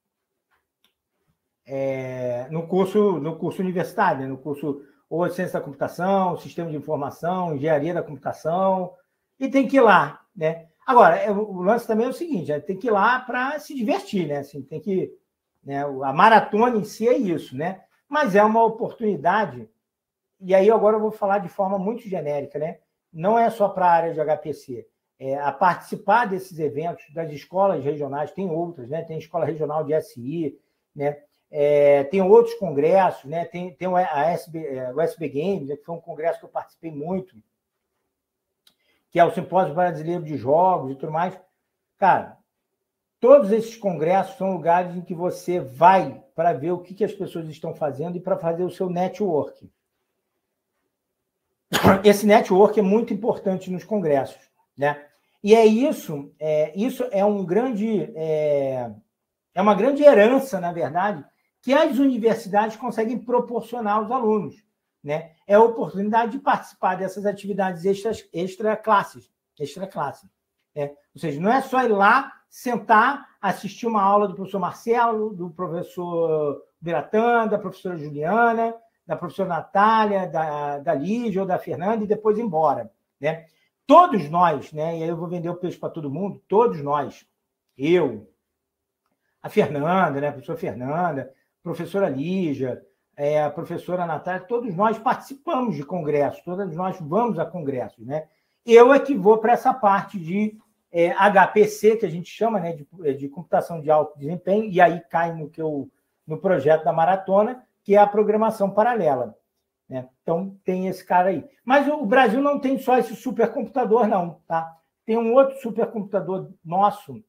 No curso universitário, né? No curso ou ciência da computação, sistema de informação, engenharia da computação, e tem que ir lá, né? Agora, o lance também é o seguinte: tem que ir lá para se divertir, né? Assim, tem que, né? A maratona em si é isso, né? Mas é uma oportunidade, e aí agora eu vou falar de forma muito genérica, né? Não é só para a área de HPC. A participar desses eventos das escolas regionais, tem outras, né? Tem a Escola Regional de SI, né? Tem outros congressos, né? Tem o SB Games, né? Que foi um congresso que eu participei muito, que é o Simpósio Brasileiro de Jogos e tudo mais. Cara, todos esses congressos são lugares em que você vai para ver o que as pessoas estão fazendo e para fazer o seu network. Esse network é muito importante nos congressos, né? E isso é uma grande herança, na verdade, que as universidades conseguem proporcionar aos alunos, né? É a oportunidade de participar dessas atividades extra classe, né? Ou seja, não é só ir lá, sentar, assistir uma aula do professor Marcelo, do professor Biratã, da professora Juliana, da professora Natália, da Lígia ou da Fernanda, e depois ir embora, né? Todos nós, né? E aí eu vou vender o peixe para todo mundo, todos nós, a Fernanda, né? A professora Fernanda, a professora Lígia, a professora Natália, todos nós participamos de congressos, todos nós vamos a congressos, né? Eu é que vou para essa parte de HPC, que a gente chama, né, de computação de alto desempenho, e aí cai no projeto da maratona, que é a programação paralela, né? Então, tem esse cara aí. Mas o Brasil não tem só esse supercomputador, não, tá? Tem um outro supercomputador nosso,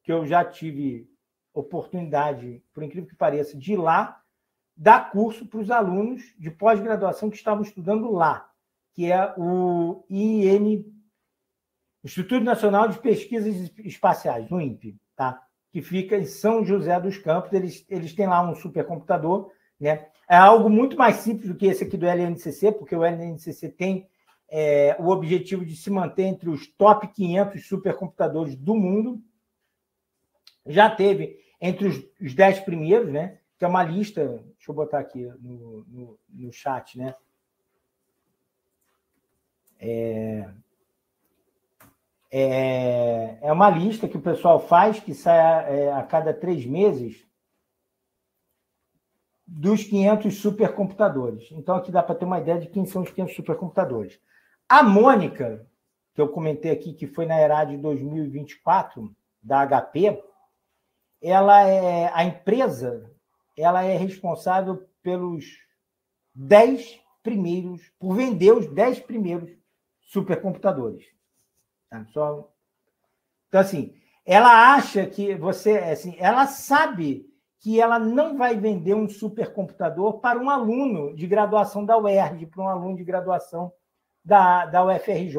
que eu já tive oportunidade, por incrível que pareça, de ir lá dar curso para os alunos de pós-graduação que estavam estudando lá, que é o Instituto Nacional de Pesquisas Espaciais, o INPE, tá? Que fica em São José dos Campos. Eles têm lá um supercomputador, né? É algo muito mais simples do que esse aqui do LNCC, porque o LNCC tem o objetivo de se manter entre os top 500 supercomputadores do mundo. Já teve entre os 10 primeiros, né? Que é uma lista, deixa eu botar aqui no chat, né? É uma lista que o pessoal faz, que sai a cada 3 meses, dos 500 supercomputadores. Então, aqui dá para ter uma ideia de quem são os 500 supercomputadores. A Mônica, que eu comentei aqui, que foi na ERAD de 2024, da HP, a empresa, ela é responsável pelos 10 primeiros, por vender os 10 primeiros supercomputadores. Tá? Então, assim, ela acha que ela sabe que ela não vai vender um supercomputador para um aluno de graduação da UERJ, para um aluno de graduação da UFRJ,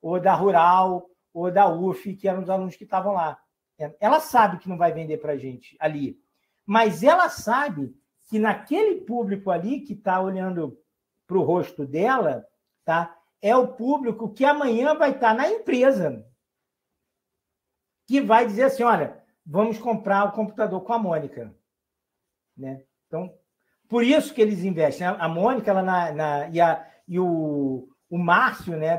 ou da Rural, ou da UF, que eram os alunos que estavam lá. Ela sabe que não vai vender para a gente ali, mas ela sabe que naquele público ali que está olhando para o rosto dela, tá? É o público que amanhã vai estar na empresa, que vai dizer assim, olha, vamos comprar o computador com a Mônica, né? Então, por isso que eles investem. A Mônica, e o Márcio, né,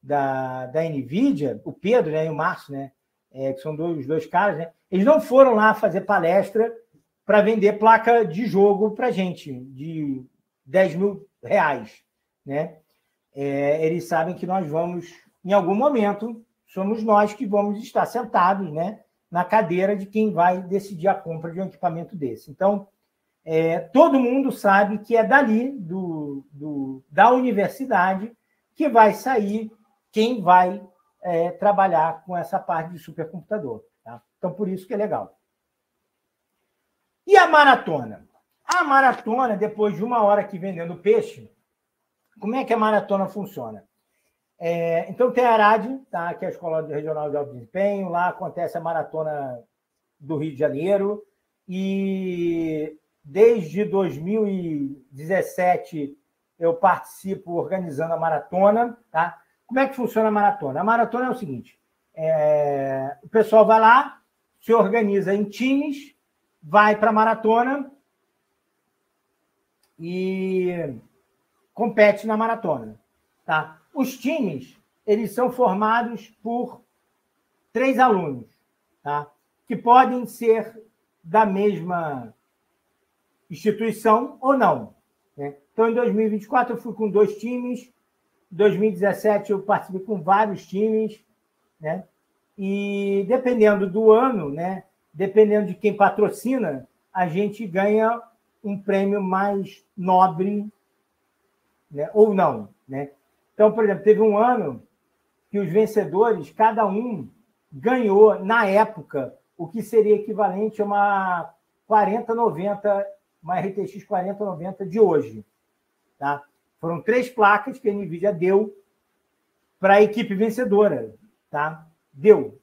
da NVIDIA, o Pedro, né, e o Márcio, né, que são os dois caras, né, eles não foram lá fazer palestra para vender placa de jogo para a gente, de R$10.000, né? Eles sabem que nós vamos, em algum momento, somos nós que vamos estar sentados, né, na cadeira de quem vai decidir a compra de um equipamento desse. Então, todo mundo sabe que é dali, da universidade, que vai sair quem vai trabalhar com essa parte de supercomputador. Tá? Então, por isso que é legal. E a maratona? A maratona, depois de 1 hora aqui vendendo peixe, como é que a maratona funciona? Então, tem a ARAD, tá? Que é a Escola Regional de Alto Desempenho, lá acontece a maratona do Rio de Janeiro, e desde 2017 eu participo organizando a maratona. Tá? Como é que funciona a maratona? A maratona é o seguinte, o pessoal vai lá, se organiza em times, vai para a maratona e compete na maratona. Tá? Os times, eles são formados por 3 alunos, tá? Que podem ser da mesma instituição ou não. Né? Então, em 2024, eu fui com 2 times, em 2017, eu participei com vários times, né? E dependendo do ano, né? Dependendo de quem patrocina, a gente ganha um prêmio mais nobre, né? Ou não. Né? Então, por exemplo, teve um ano que os vencedores, cada um ganhou, na época, o que seria equivalente a uma 4090, uma RTX 4090 de hoje. Tá? Foram 3 placas que a NVIDIA deu para a equipe vencedora. Tá? Deu.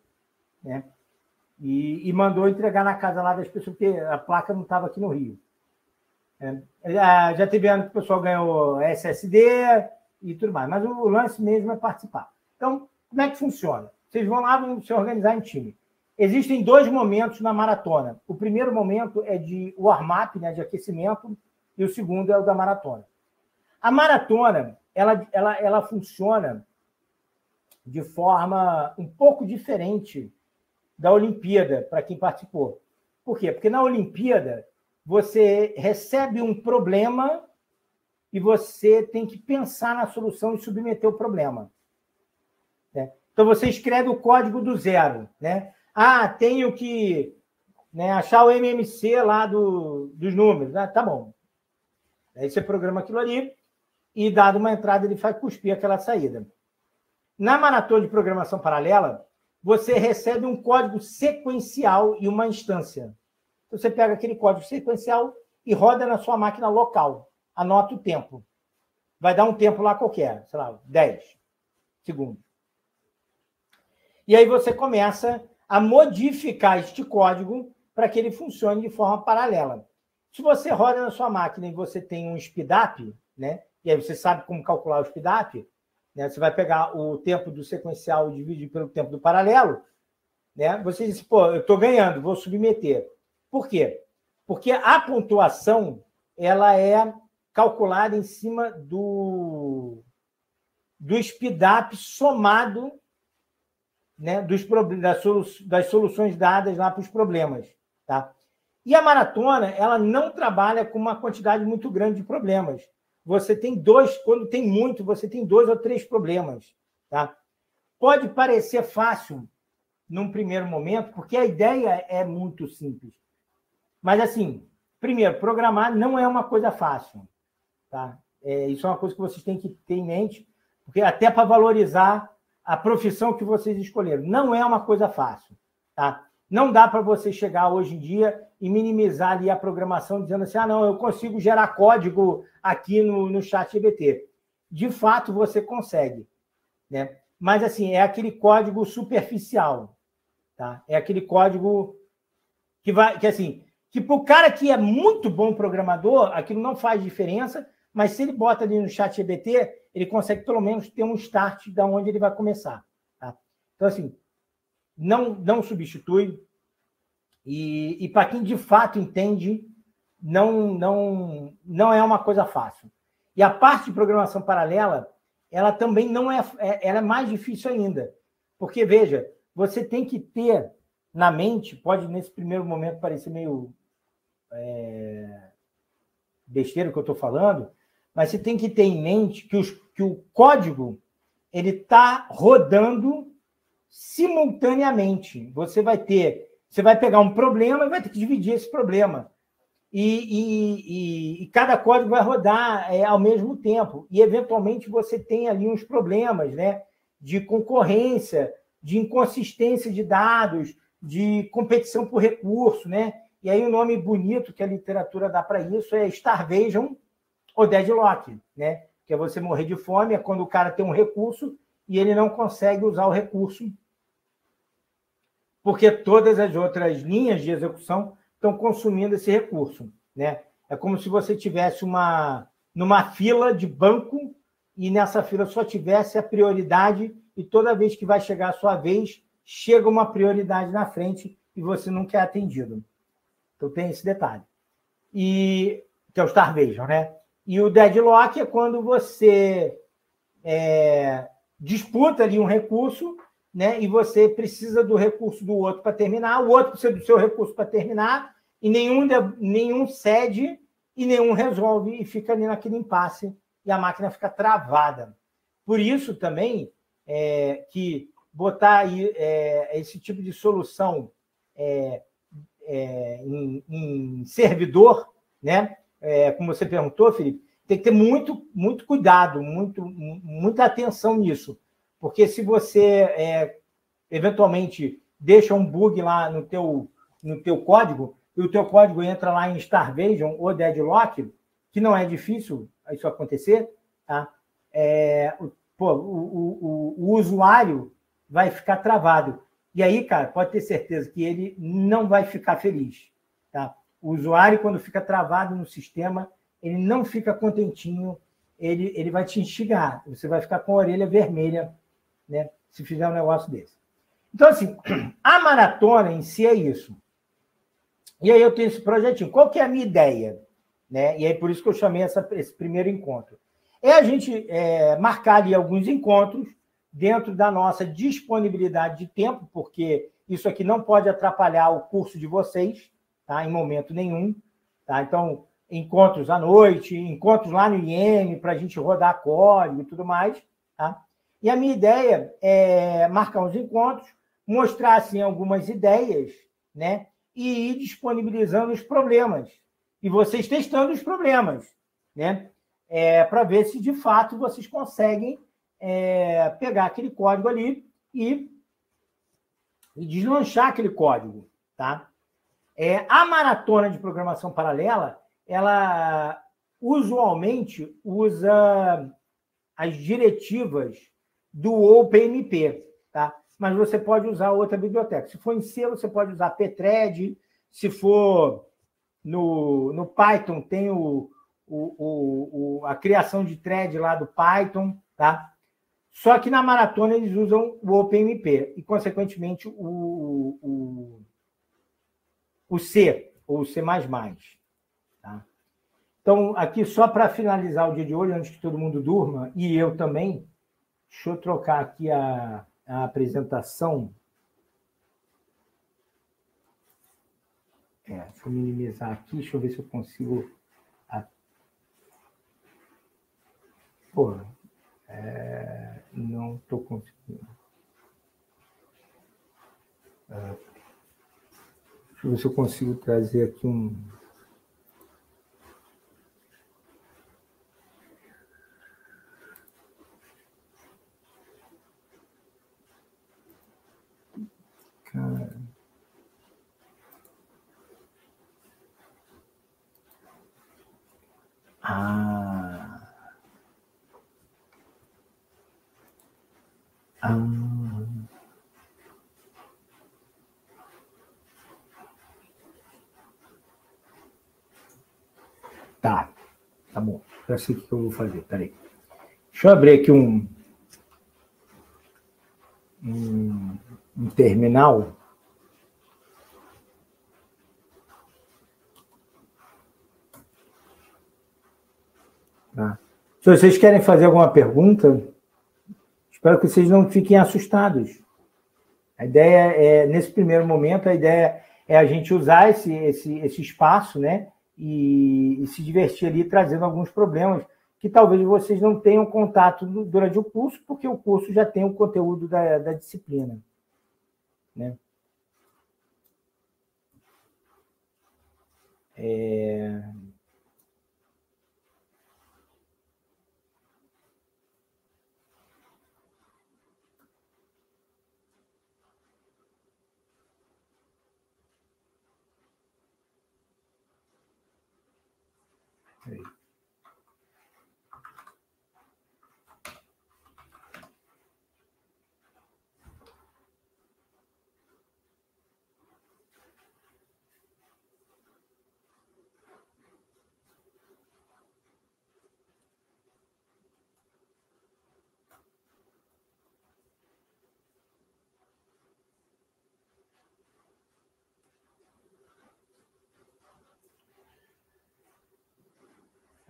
Né? E mandou entregar na casa lá das pessoas, porque a placa não estava aqui no Rio. Já teve ano que o pessoal ganhou SSD e tudo mais, mas o lance mesmo é participar. Então, como é que funciona? Vocês vão lá, vão se organizar em time. Existem 2 momentos na maratona. O primeiro momento é de warm-up, né, de aquecimento, e o segundo é o da maratona. A maratona, ela funciona de forma um pouco diferente da Olimpíada, para quem participou. Por quê? Porque na Olimpíada, você recebe um problema e você tem que pensar na solução e submeter o problema. Né? Então, você escreve o código do zero. Né? Tenho que, né, achar o MMC lá dos números. Tá bom. Aí você programa aquilo ali e, dado uma entrada, ele vai cuspir aquela saída. Na maratona de programação paralela, você recebe um código sequencial e uma instância. Então, você pega aquele código sequencial e roda na sua máquina local. Anota o tempo. Vai dar um tempo lá qualquer, sei lá, 10 segundos. E aí você começa a modificar este código para que ele funcione de forma paralela. Se você roda na sua máquina e você tem um speedup, né? E aí você sabe como calcular o speedup, né? Você vai pegar o tempo do sequencial e dividir pelo tempo do paralelo, né? Você diz, eu estou ganhando, vou submeter. Por quê? Porque a pontuação ela é calculada em cima do speedup somado, né, das soluções dadas lá para os problemas. Tá? E a maratona ela não trabalha com uma quantidade muito grande de problemas. Você tem 2, quando tem muito, você tem 2 ou 3 problemas. Tá? Pode parecer fácil num primeiro momento, porque a ideia é muito simples. Mas, assim, primeiro, programar não é uma coisa fácil. Tá? Isso é uma coisa que vocês têm que ter em mente, porque até para valorizar a profissão que vocês escolheram. Não é uma coisa fácil. Tá? Não dá para você chegar hoje em dia e minimizar ali a programação dizendo assim, não, eu consigo gerar código aqui no ChatGPT. De fato, você consegue. Né? Mas, assim, é aquele código superficial. Tá? É aquele código que para o cara que é muito bom programador, aquilo não faz diferença, mas se ele bota ali no ChatGPT, ele consegue pelo menos ter um start de onde ele vai começar. Tá? Então, assim, não substitui. E para quem de fato entende, não é uma coisa fácil. E a parte de programação paralela, ela também não ela é mais difícil ainda. Porque, veja, você tem que ter na mente, pode nesse primeiro momento parecer meio besteira o que eu estou falando, mas você tem que ter em mente que o código ele está rodando simultaneamente. Você vai pegar um problema e vai ter que dividir esse problema. E cada código vai rodar ao mesmo tempo. E, eventualmente, você tem ali uns problemas, né, de concorrência, de inconsistência de dados, de competição por recurso, né? E aí o nome bonito que a literatura dá para isso é starvation ou deadlock, né? Que é você morrer de fome, é quando o cara tem um recurso e ele não consegue usar o recurso porque todas as outras linhas de execução estão consumindo esse recurso, né? É como se você tivesse numa fila de banco e nessa fila só tivesse a prioridade e toda vez que vai chegar a sua vez, chega uma prioridade na frente e você não quer atendido. Então, tem esse detalhe. Que é o starvation, né? E o deadlock é quando você disputa ali um recurso, né? E você precisa do recurso do outro para terminar, o outro precisa do seu recurso para terminar, e nenhum cede e nenhum resolve, e fica ali naquele impasse, e a máquina fica travada. Por isso, também, que botar aí, esse tipo de solução em servidor, né? Como você perguntou, Felipe, tem que ter muito, muito cuidado, muita atenção nisso, porque se você eventualmente deixa um bug lá no teu código e o teu código entra lá em starvation ou deadlock, que não é difícil isso acontecer, tá? O usuário vai ficar travado. E aí, cara, pode ter certeza que ele não vai ficar feliz. Tá? O usuário, quando fica travado no sistema, ele não fica contentinho, ele vai te instigar, você vai ficar com a orelha vermelha, né, se fizer um negócio desse. Então, assim, a maratona em si é isso. E aí eu tenho esse projetinho. Qual que é a minha ideia? Né? E aí por isso que eu chamei esse primeiro encontro. É a gente marcar ali alguns encontros dentro da nossa disponibilidade de tempo, porque isso aqui não pode atrapalhar o curso de vocês, tá? Em momento nenhum. Tá? Então, encontros à noite, encontros lá no IEM, para a gente rodar código e tudo mais. Tá? E a minha ideia é marcar uns encontros, mostrar assim, algumas ideias, né? E ir disponibilizando os problemas. E vocês testando os problemas, né? Para ver se, de fato, vocês conseguem pegar aquele código ali e deslanchar aquele código. Tá? A maratona de programação paralela, ela usualmente usa as diretivas do OpenMP, tá? Mas você pode usar outra biblioteca. Se for em C, você pode usar Pthread. Se for no Python, tem a criação de thread lá do Python, tá? Só que na maratona eles usam o OpenMP e, consequentemente, o C, ou o C++. Tá? Então, aqui, só para finalizar o dia de hoje, antes que todo mundo durma, e eu também, deixa eu trocar aqui a apresentação. Deixa eu minimizar aqui, deixa eu ver se eu consigo... não estou conseguindo. Deixa eu ver se eu consigo trazer aqui um... Cara... Tá bom. Já sei o que eu vou fazer. Peraí. Deixa eu abrir aqui um terminal. Tá? Se vocês querem fazer alguma pergunta, espero que vocês não fiquem assustados. A ideia é, nesse primeiro momento, a ideia é a gente usar esse espaço, né? E se divertir ali, trazendo alguns problemas que talvez vocês não tenham contato durante o curso, porque o curso já tem o conteúdo da disciplina, né?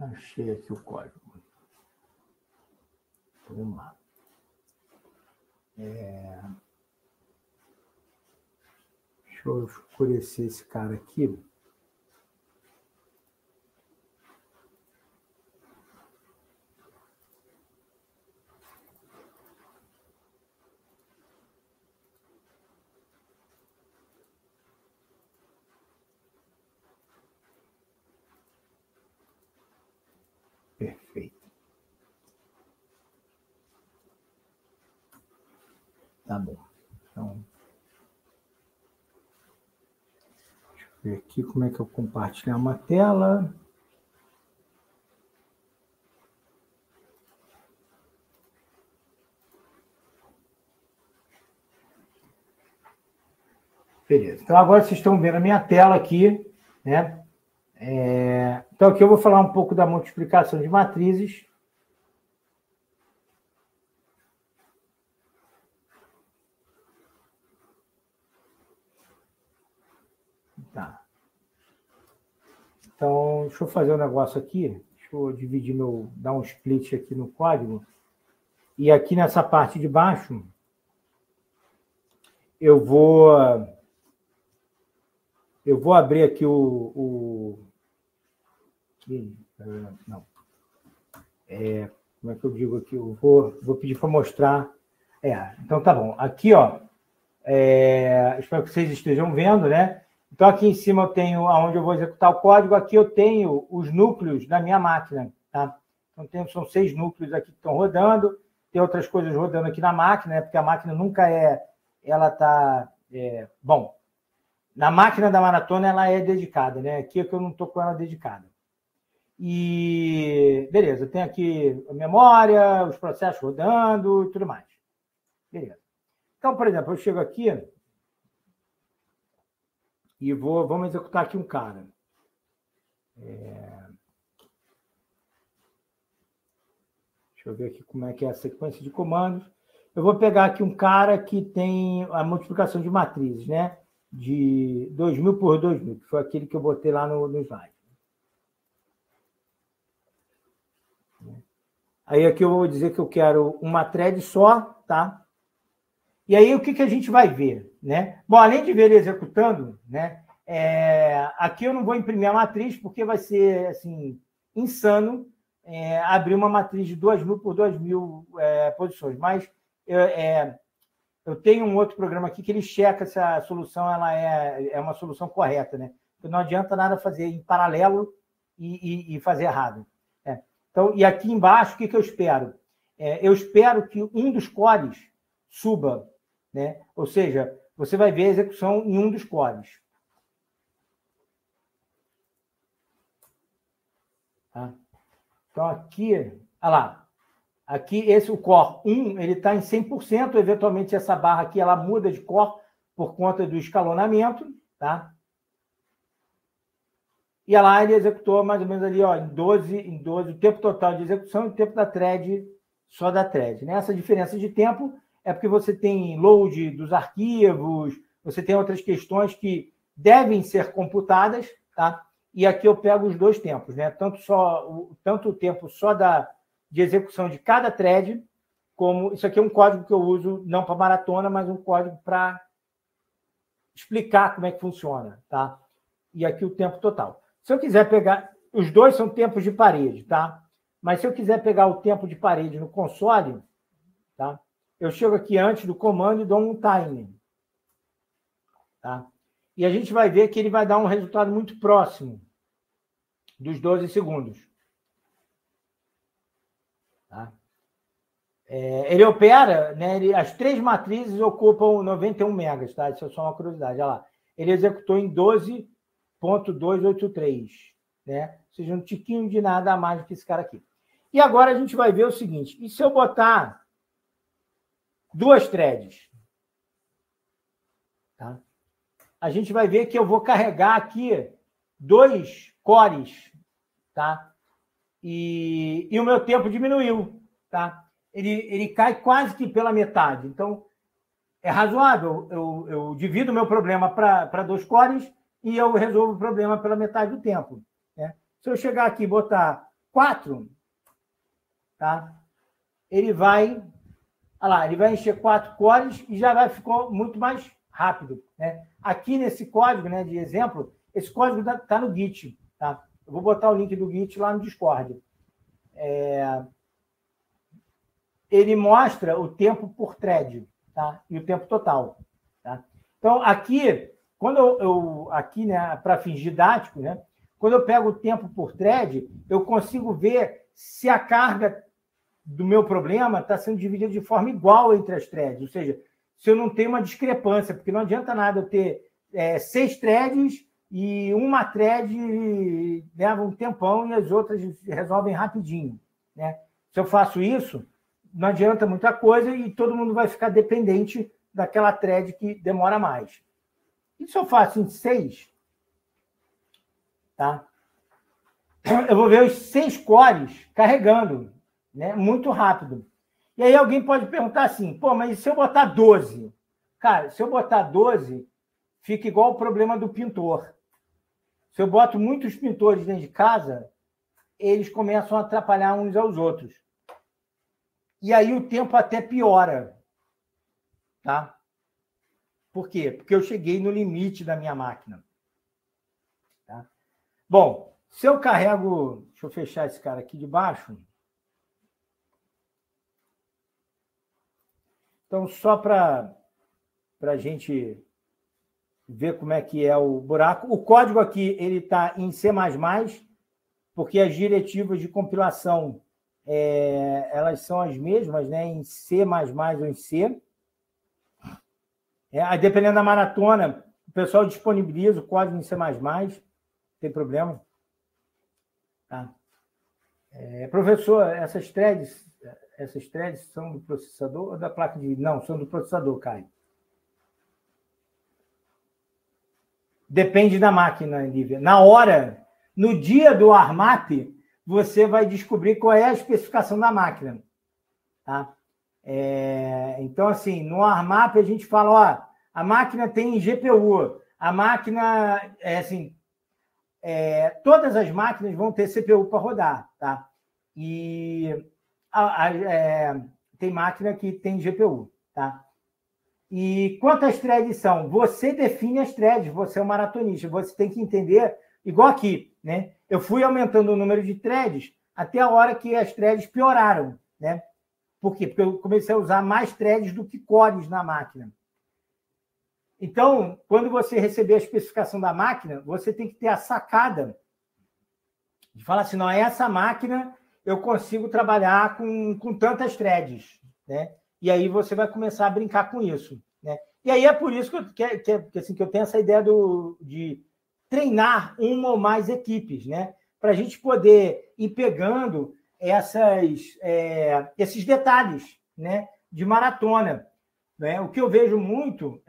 Achei aqui o código. Vamos lá. Deixa eu escurecer esse cara aqui. Perfeito. Tá bom. Então, deixa eu ver aqui como é que eu compartilhar uma tela. Beleza. Então, agora vocês estão vendo a minha tela aqui, né? Então, aqui eu vou falar um pouco da multiplicação de matrizes. Tá. Então, deixa eu fazer um negócio aqui. Deixa eu dividir dar um split aqui no código. E aqui nessa parte de baixo, eu vou abrir aqui não. Como é que eu digo aqui? Eu vou pedir para mostrar. Então tá bom. Aqui, ó, espero que vocês estejam vendo, né? Então, aqui em cima eu tenho onde eu vou executar o código. Aqui eu tenho os núcleos da minha máquina, tá? Então, são 6 núcleos aqui que estão rodando. Tem outras coisas rodando aqui na máquina, né? Porque a máquina nunca ela está... bom, na máquina da maratona ela é dedicada, né? Aqui é que eu não estou com ela dedicada. E, beleza, tem aqui a memória, os processos rodando e tudo mais. Beleza. Então, por exemplo, eu chego aqui e vamos executar aqui um cara. Deixa eu ver aqui como é que é a sequência de comandos. Eu vou pegar aqui um cara que tem a multiplicação de matrizes, né? De 2000 por 2000, que foi aquele que eu botei lá no slide. Aí aqui eu vou dizer que eu quero uma thread só, tá? E aí o que a gente vai ver, né? Bom, além de ver ele executando, né? Aqui eu não vou imprimir a matriz, porque vai ser, assim, insano abrir uma matriz de 2000 por 2000 posições. Mas eu tenho um outro programa aqui que ele checa se a solução ela é uma solução correta, né? Porque não adianta nada fazer em paralelo e fazer errado. Então, e aqui embaixo, o que eu espero? Eu espero que um dos cores suba, né? Ou seja, você vai ver a execução em um dos cores. Tá? Então, aqui, olha lá. Aqui, o core 1, ele está em 100%. Eventualmente, essa barra aqui, ela muda de core por conta do escalonamento, tá? E lá ele executou mais ou menos ali, ó, em 12, o tempo total de execução e o tempo da thread, só da thread. Né? Essa diferença de tempo é porque você tem load dos arquivos, você tem outras questões que devem ser computadas, tá? E aqui eu pego os dois tempos, né? Tanto o tempo só da de execução de cada thread, como isso aqui é um código que eu uso não para maratona, mas um código para explicar como é que funciona, tá? E aqui o tempo total. Se eu quiser pegar, os dois são tempos de parede, tá? Mas se eu quiser pegar o tempo de parede no console, tá? Eu chego aqui antes do comando e dou um timer, tá? E a gente vai ver que ele vai dar um resultado muito próximo dos 12 segundos. Tá? Ele opera, né, as 3 matrizes ocupam 91 megas, tá? Isso é só uma curiosidade. Olha lá. Ele executou em 12.283, né? Ou seja, um tiquinho de nada a mais do que esse cara aqui. E agora a gente vai ver o seguinte: e se eu botar 2 threads? Tá? A gente vai ver que eu vou carregar aqui 2 cores, tá? E o meu tempo diminuiu, tá? Ele cai quase que pela metade. Então, é razoável. Eu divido o meu problema para 2 cores e eu resolvo o problema pela metade do tempo, né? Se eu chegar aqui e botar 4, tá? Ele vai... Olha lá, ele vai encher 4 cores e já vai ficar muito mais rápido, né? Aqui nesse código, né, de exemplo, esse código está no Git, tá? Eu vou botar o link do Git lá no Discord. Ele mostra o tempo por thread, tá? E o tempo total, tá? Então, aqui, aqui, né, para fins didáticos, né, quando eu pego o tempo por thread, eu consigo ver se a carga do meu problema está sendo dividida de forma igual entre as threads, ou seja, se eu não tenho uma discrepância, porque não adianta nada eu ter 6 threads e uma thread leva um tempão e as outras resolvem rapidinho, né? Se eu faço isso, não adianta muita coisa e todo mundo vai ficar dependente daquela thread que demora mais. E se eu faço em 6, tá? Eu vou ver os 6 cores carregando, né? Muito rápido. E aí alguém pode perguntar assim, pô, mas e se eu botar 12? Cara, se eu botar 12, fica igual o problema do pintor. Se eu boto muitos pintores dentro de casa, eles começam a atrapalhar uns aos outros. E aí o tempo até piora. Tá? Por quê? Porque eu cheguei no limite da minha máquina. Tá? Bom, se eu carrego... Deixa eu fechar esse cara aqui de baixo. Então, só para a gente ver como é que é o buraco. O código aqui ele está em C++, porque as diretivas de compilação elas são as mesmas, né? Em C++ ou em C. Dependendo da maratona, o pessoal disponibiliza o código em C++, não tem problema. Tá? Professor, essas threads são do processador ou da placa de vídeo? Não, são do processador, Caio. Depende da máquina, Lívia. Na hora, no dia do ARMAP, você vai descobrir qual é a especificação da máquina. Tá? Então, assim, no ARMAP a gente fala, ó, a máquina tem GPU, a máquina, todas as máquinas vão ter CPU para rodar, tá? E tem máquina que tem GPU, tá? E quantas threads são? Você define as threads, você é um maratonista, você tem que entender, igual aqui, né? Eu fui aumentando o número de threads até a hora que as threads pioraram, né? Por quê? Porque eu comecei a usar mais threads do que cores na máquina. Então, quando você receber a especificação da máquina, você tem que ter a sacada de falar assim, não, essa máquina eu consigo trabalhar com tantas threads, né? E aí você vai começar a brincar com isso, né? E aí é por isso que eu tenho essa ideia de treinar uma ou mais equipes, né? Para a gente poder ir pegando esses detalhes, né? De maratona. Né? O que eu vejo muito,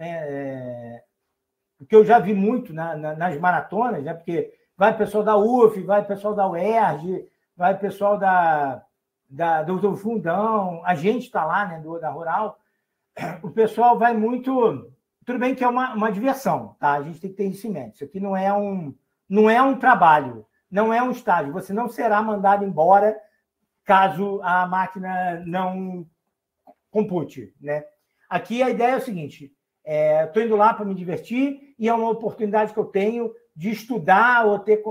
o que eu já vi muito nas maratonas, né? Porque vai pessoal da UF, vai pessoal da UERJ, vai pessoal do Fundão, a gente está lá, né? Da Rural, o pessoal vai muito... Tudo bem que é uma diversão, tá? A gente tem que ter isso em mente. Isso aqui não é um trabalho, não é um estágio. Você não será mandado embora caso a máquina não compute, né? Aqui a ideia é o seguinte: estou indo lá para me divertir e é uma oportunidade que eu tenho de estudar ou ter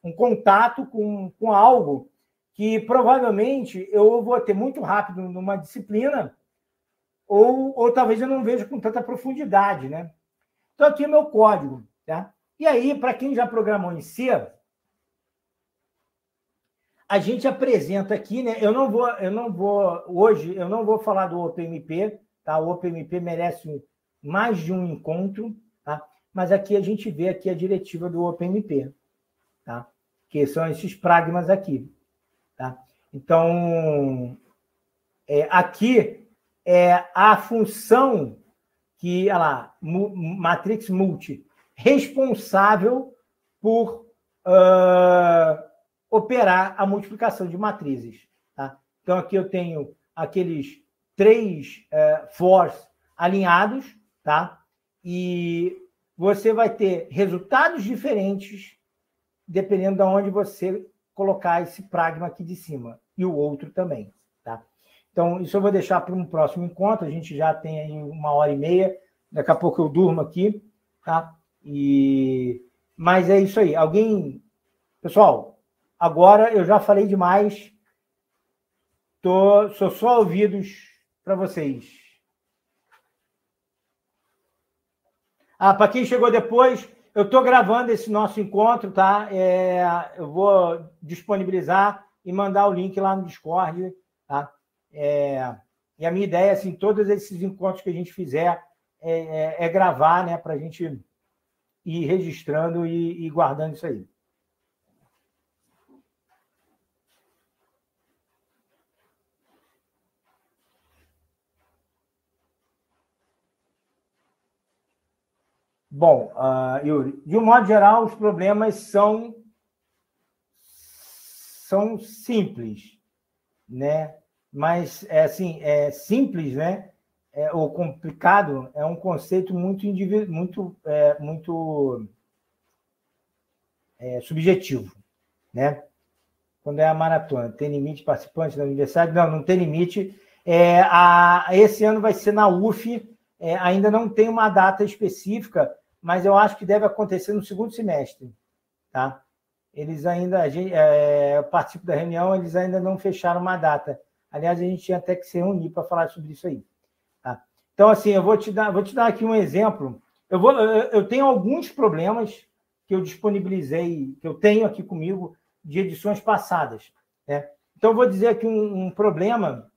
um contato com algo que provavelmente eu vou ter muito rápido numa disciplina ou talvez eu não veja com tanta profundidade, né? Então, aqui é o meu código, tá? E aí, para quem já programou em C, a gente apresenta aqui, né? Hoje eu não vou falar do OPMP, tá? O OPMP merece mais de um encontro, tá? Mas aqui a gente vê aqui a diretiva do OPMP, tá? Que são esses pragmas aqui, tá? Então, aqui é a função que, olha lá, matrix multi, responsável por operar a multiplicação de matrizes. Tá? Então, aqui eu tenho aqueles 3 fors alinhados, tá? E você vai ter resultados diferentes dependendo de onde você colocar esse pragma aqui de cima, e o outro também. Tá? Então, isso eu vou deixar para um próximo encontro, a gente já tem aí 1h30, daqui a pouco eu durmo aqui, tá? Mas é isso aí. Pessoal, agora eu já falei demais, sou só ouvidos para vocês. Para quem chegou depois, eu estou gravando esse nosso encontro, tá? Eu vou disponibilizar e mandar o link lá no Discord, tá? E a minha ideia, assim, todos esses encontros que a gente fizer é gravar, né? Para a gente ir registrando e guardando isso aí. Bom, Yuri, de um modo geral, os problemas são simples, né? Mas, simples, né? O complicado é um conceito muito subjetivo, né? Quando é a maratona, tem limite de participantes na universidade? Não tem limite. Esse ano vai ser na UF, ainda não tem uma data específica, mas eu acho que deve acontecer no segundo semestre, tá? Eles ainda, eu participo da reunião, eles ainda não fecharam uma data. Aliás, a gente tinha até que se reunir para falar sobre isso aí. Tá? Então, assim, eu vou te dar aqui um exemplo. Eu tenho alguns problemas que eu disponibilizei, que eu tenho aqui comigo, de edições passadas, né? Então, eu vou dizer aqui um problema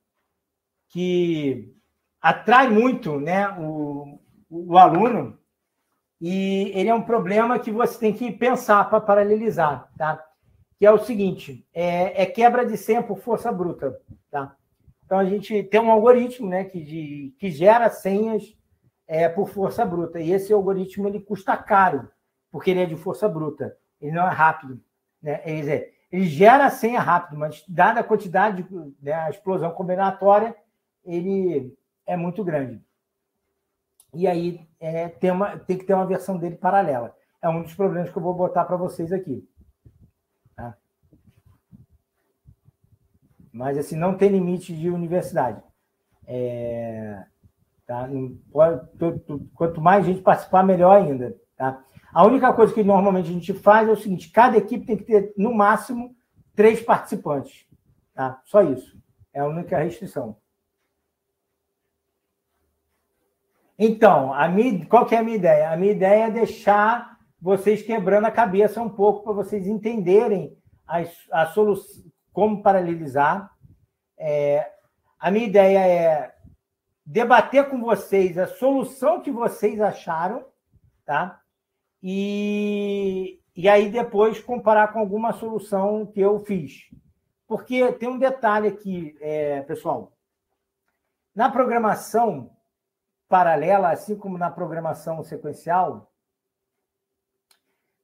que atrai muito, né, o aluno, e ele é um problema que você tem que pensar para paralelizar, tá? Que é o seguinte, quebra de senha por força bruta, tá? Então, a gente tem um algoritmo, né, que gera senhas por força bruta, e esse algoritmo ele custa caro, porque ele é de força bruta, ele não é rápido, né? Ele gera a senha rápido, mas dada a quantidade, né, a explosão combinatória, ele é muito grande. E aí tem que ter uma versão dele paralela. É um dos problemas que eu vou botar para vocês aqui. Tá? Mas, assim, não tem limite de universidade. Tá? Quanto mais gente participar, melhor ainda. Tá? A única coisa que normalmente a gente faz é o seguinte: cada equipe tem que ter, no máximo, 3 participantes. Tá? Só isso. É a única restrição. Então, qual que é a minha ideia? A minha ideia é deixar vocês quebrando a cabeça um pouco para vocês entenderem a solução, como paralelizar. A minha ideia é debater com vocês a solução que vocês acharam, tá? E aí depois comparar com alguma solução que eu fiz. Porque tem um detalhe aqui, pessoal. Na programação paralela, assim como na programação sequencial,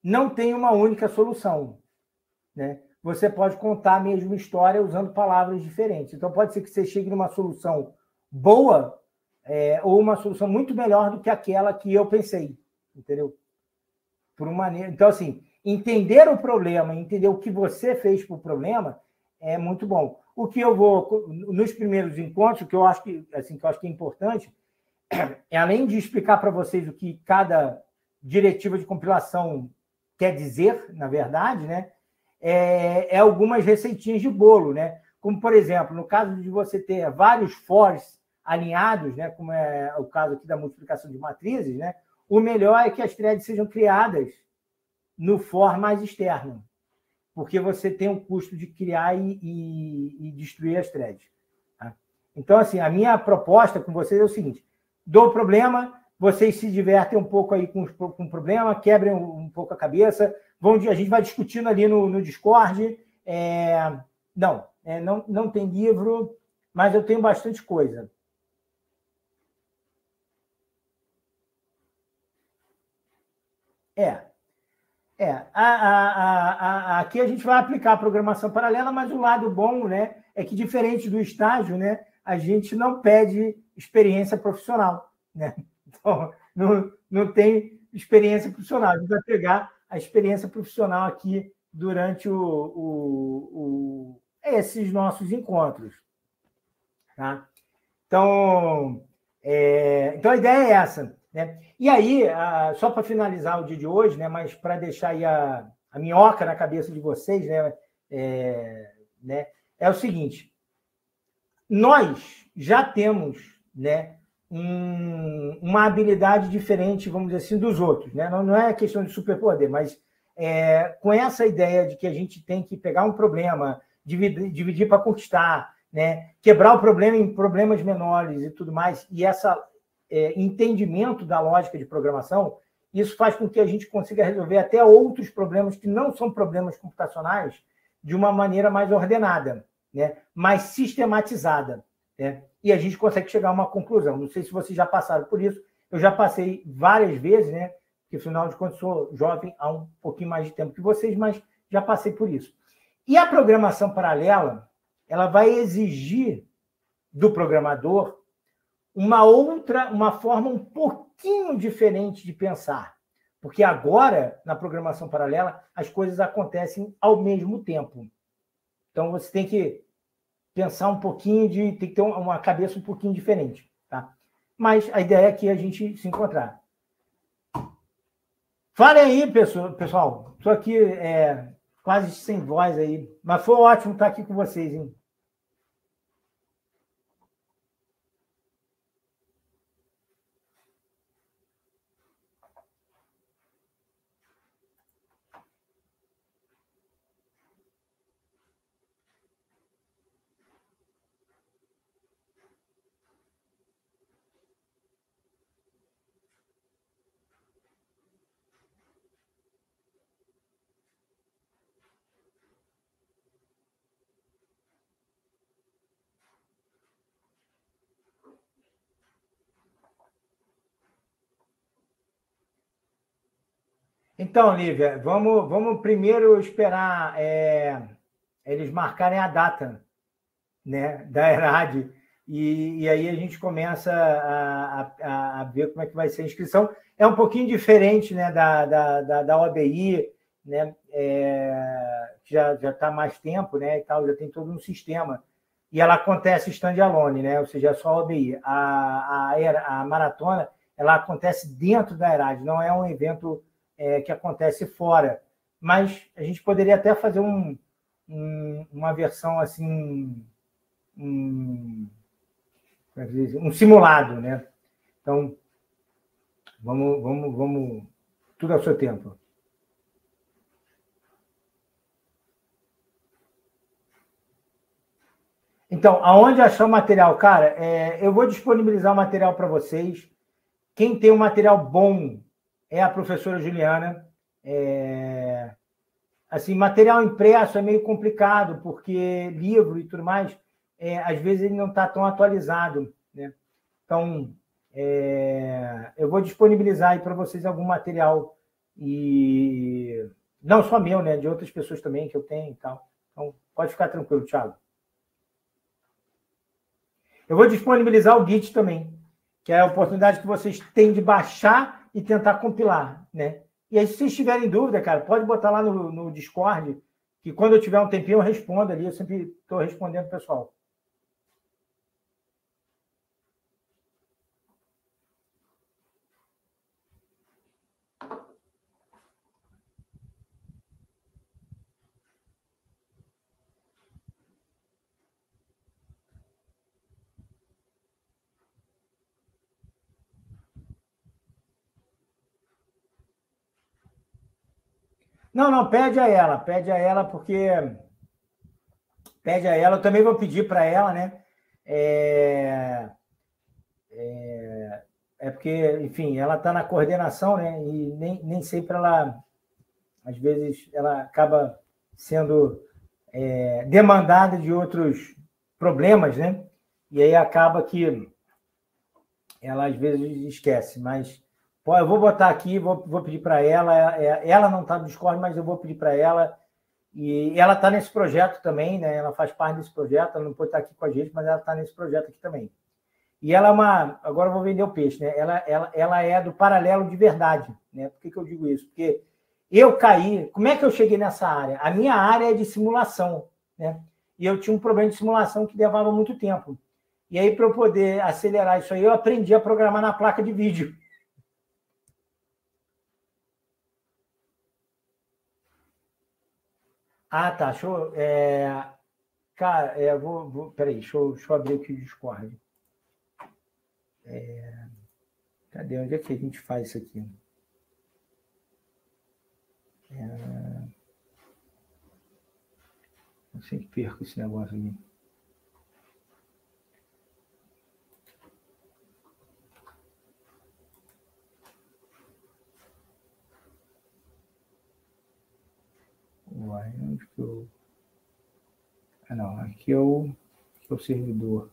não tem uma única solução, né? Você pode contar a mesma história usando palavras diferentes. Então, pode ser que você chegue numa solução boa ou uma solução muito melhor do que aquela que eu pensei, entendeu? Então, assim, entender o problema, entender o que você fez para o problema é muito bom. O que eu vou, nos primeiros encontros, o que eu acho que, assim, que eu acho que é importante, é além de explicar para vocês o que cada diretiva de compilação quer dizer, na verdade, né? É algumas receitinhas de bolo, né? Como, por exemplo, no caso de você ter vários fors alinhados, né? Como é o caso aqui da multiplicação de matrizes, né? O melhor é que as threads sejam criadas no for mais externo, porque você tem o custo de criar e destruir as threads. Tá? Então, assim, a minha proposta com vocês é o seguinte: dou o problema, vocês se divertem um pouco aí com o problema, quebrem um pouco a cabeça, a gente vai discutindo ali no Discord. Não tem livro, mas eu tenho bastante coisa. Aqui a gente vai aplicar a programação paralela, mas o lado bom, né, é que, diferente do estágio, né, a gente não pede experiência profissional. Né? Então, não tem experiência profissional. A gente vai pegar a experiência profissional aqui durante esses nossos encontros. Tá? Então, a ideia é essa. Né? E aí, só para finalizar o dia de hoje, né, mas para deixar aí a minhoca na cabeça de vocês, né, é o seguinte: nós já temos, né, uma habilidade diferente, vamos dizer assim, dos outros. Né? Não é questão de superpoder, mas com essa ideia de que a gente tem que pegar um problema, dividir para conquistar, né? Quebrar o problema em problemas menores e tudo mais, e esse entendimento da lógica de programação, isso faz com que a gente consiga resolver até outros problemas que não são problemas computacionais de uma maneira mais ordenada, né? Mais sistematizada. Né? E a gente consegue chegar a uma conclusão. Não sei se vocês já passaram por isso, eu já passei várias vezes, né? Porque, afinal de contas, sou jovem há um pouquinho mais de tempo que vocês, mas já passei por isso. E a programação paralela, ela vai exigir do programador uma forma um pouquinho diferente de pensar. Porque agora, na programação paralela, as coisas acontecem ao mesmo tempo. Então, você tem que pensar um pouquinho, tem que ter uma cabeça um pouquinho diferente. Tá? Mas a ideia é que a gente se encontrar. Falem aí, pessoal. Estou aqui quase sem voz aí. Mas foi ótimo estar aqui com vocês, hein? Então, Lívia, vamos primeiro esperar eles marcarem a data, né, da ERAD, e aí a gente começa a ver como é que vai ser a inscrição. É um pouquinho diferente, né, da OABI, né, que já está há mais tempo, né, e tal, já tem todo um sistema. E ela acontece standalone, né, ou seja, é só a OABI. A maratona, ela acontece dentro da ERAD, não é um evento que acontece fora. Mas a gente poderia até fazer uma versão assim, um simulado, né? Então, vamos tudo ao seu tempo. Então, aonde achar o material? Cara, eu vou disponibilizar o material para vocês. Quem tem um material bom é a professora Juliana. Assim, material impresso é meio complicado, porque livro e tudo mais, às vezes ele não está tão atualizado. Né? Então, eu vou disponibilizar aí para vocês algum material, e não só meu, né? De outras pessoas também que eu tenho e tal. Então, pode ficar tranquilo, Thiago. Eu vou disponibilizar o Git também, que é a oportunidade que vocês têm de baixar e tentar compilar, né? E aí, se vocês tiverem dúvida, cara, pode botar lá no Discord, que quando eu tiver um tempinho eu respondo ali, eu sempre estou respondendo o pessoal. Não, pede a ela, porque pede a ela, eu também vou pedir para ela, né? Porque, enfim, ela está na coordenação, né? E nem sempre ela, às vezes, ela acaba sendo demandada de outros problemas, né? E aí acaba que ela, às vezes, esquece. Mas eu vou botar aqui, vou pedir para ela. Ela não está no Discord, mas eu vou pedir para ela. E ela está nesse projeto também, né? Ela faz parte desse projeto, ela não pode estar aqui com a gente, mas ela está nesse projeto aqui também. E ela é uma... Agora eu vou vender o peixe, né? Ela é do paralelo de verdade, né? Por que eu digo isso? Porque eu caí... Como é que eu cheguei nessa área? A minha área é de simulação, né? E eu tinha um problema de simulação que levava muito tempo. E aí, para eu poder acelerar isso aí, eu aprendi a programar na placa de vídeo. Ah, tá. Show. Cara, peraí, deixa eu abrir aqui o Discord. Cadê? Onde é que a gente faz isso aqui? Eu sempre perco esse negócio aqui. Uai, onde que eu... Ah, não. Aqui é o servidor.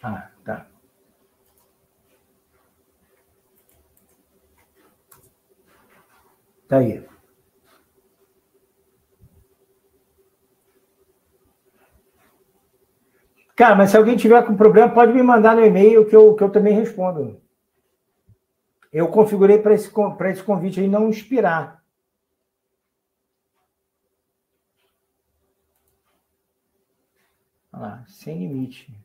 Ah, tá. Tá aí. Cara, mas se alguém tiver com problema, pode me mandar no e-mail que eu também respondo. Eu configurei para esse convite aí não expirar. Olha lá, sem limite.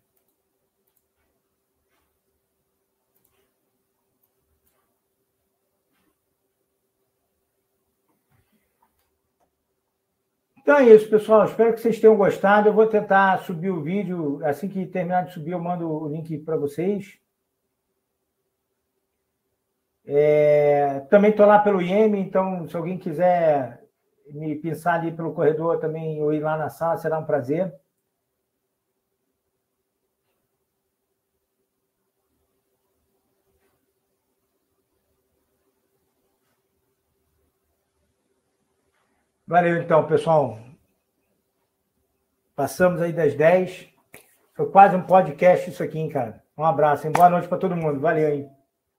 Então é isso, pessoal. Espero que vocês tenham gostado. Eu vou tentar subir o vídeo. Assim que terminar de subir, eu mando o link para vocês. Também estou lá pelo IEM, então se alguém quiser me pinçar ali pelo corredor também ou ir lá na sala, será um prazer. Valeu, então, pessoal. Passamos aí das 10. Foi quase um podcast isso aqui, hein, cara. Um abraço, hein? Boa noite para todo mundo. Valeu, hein?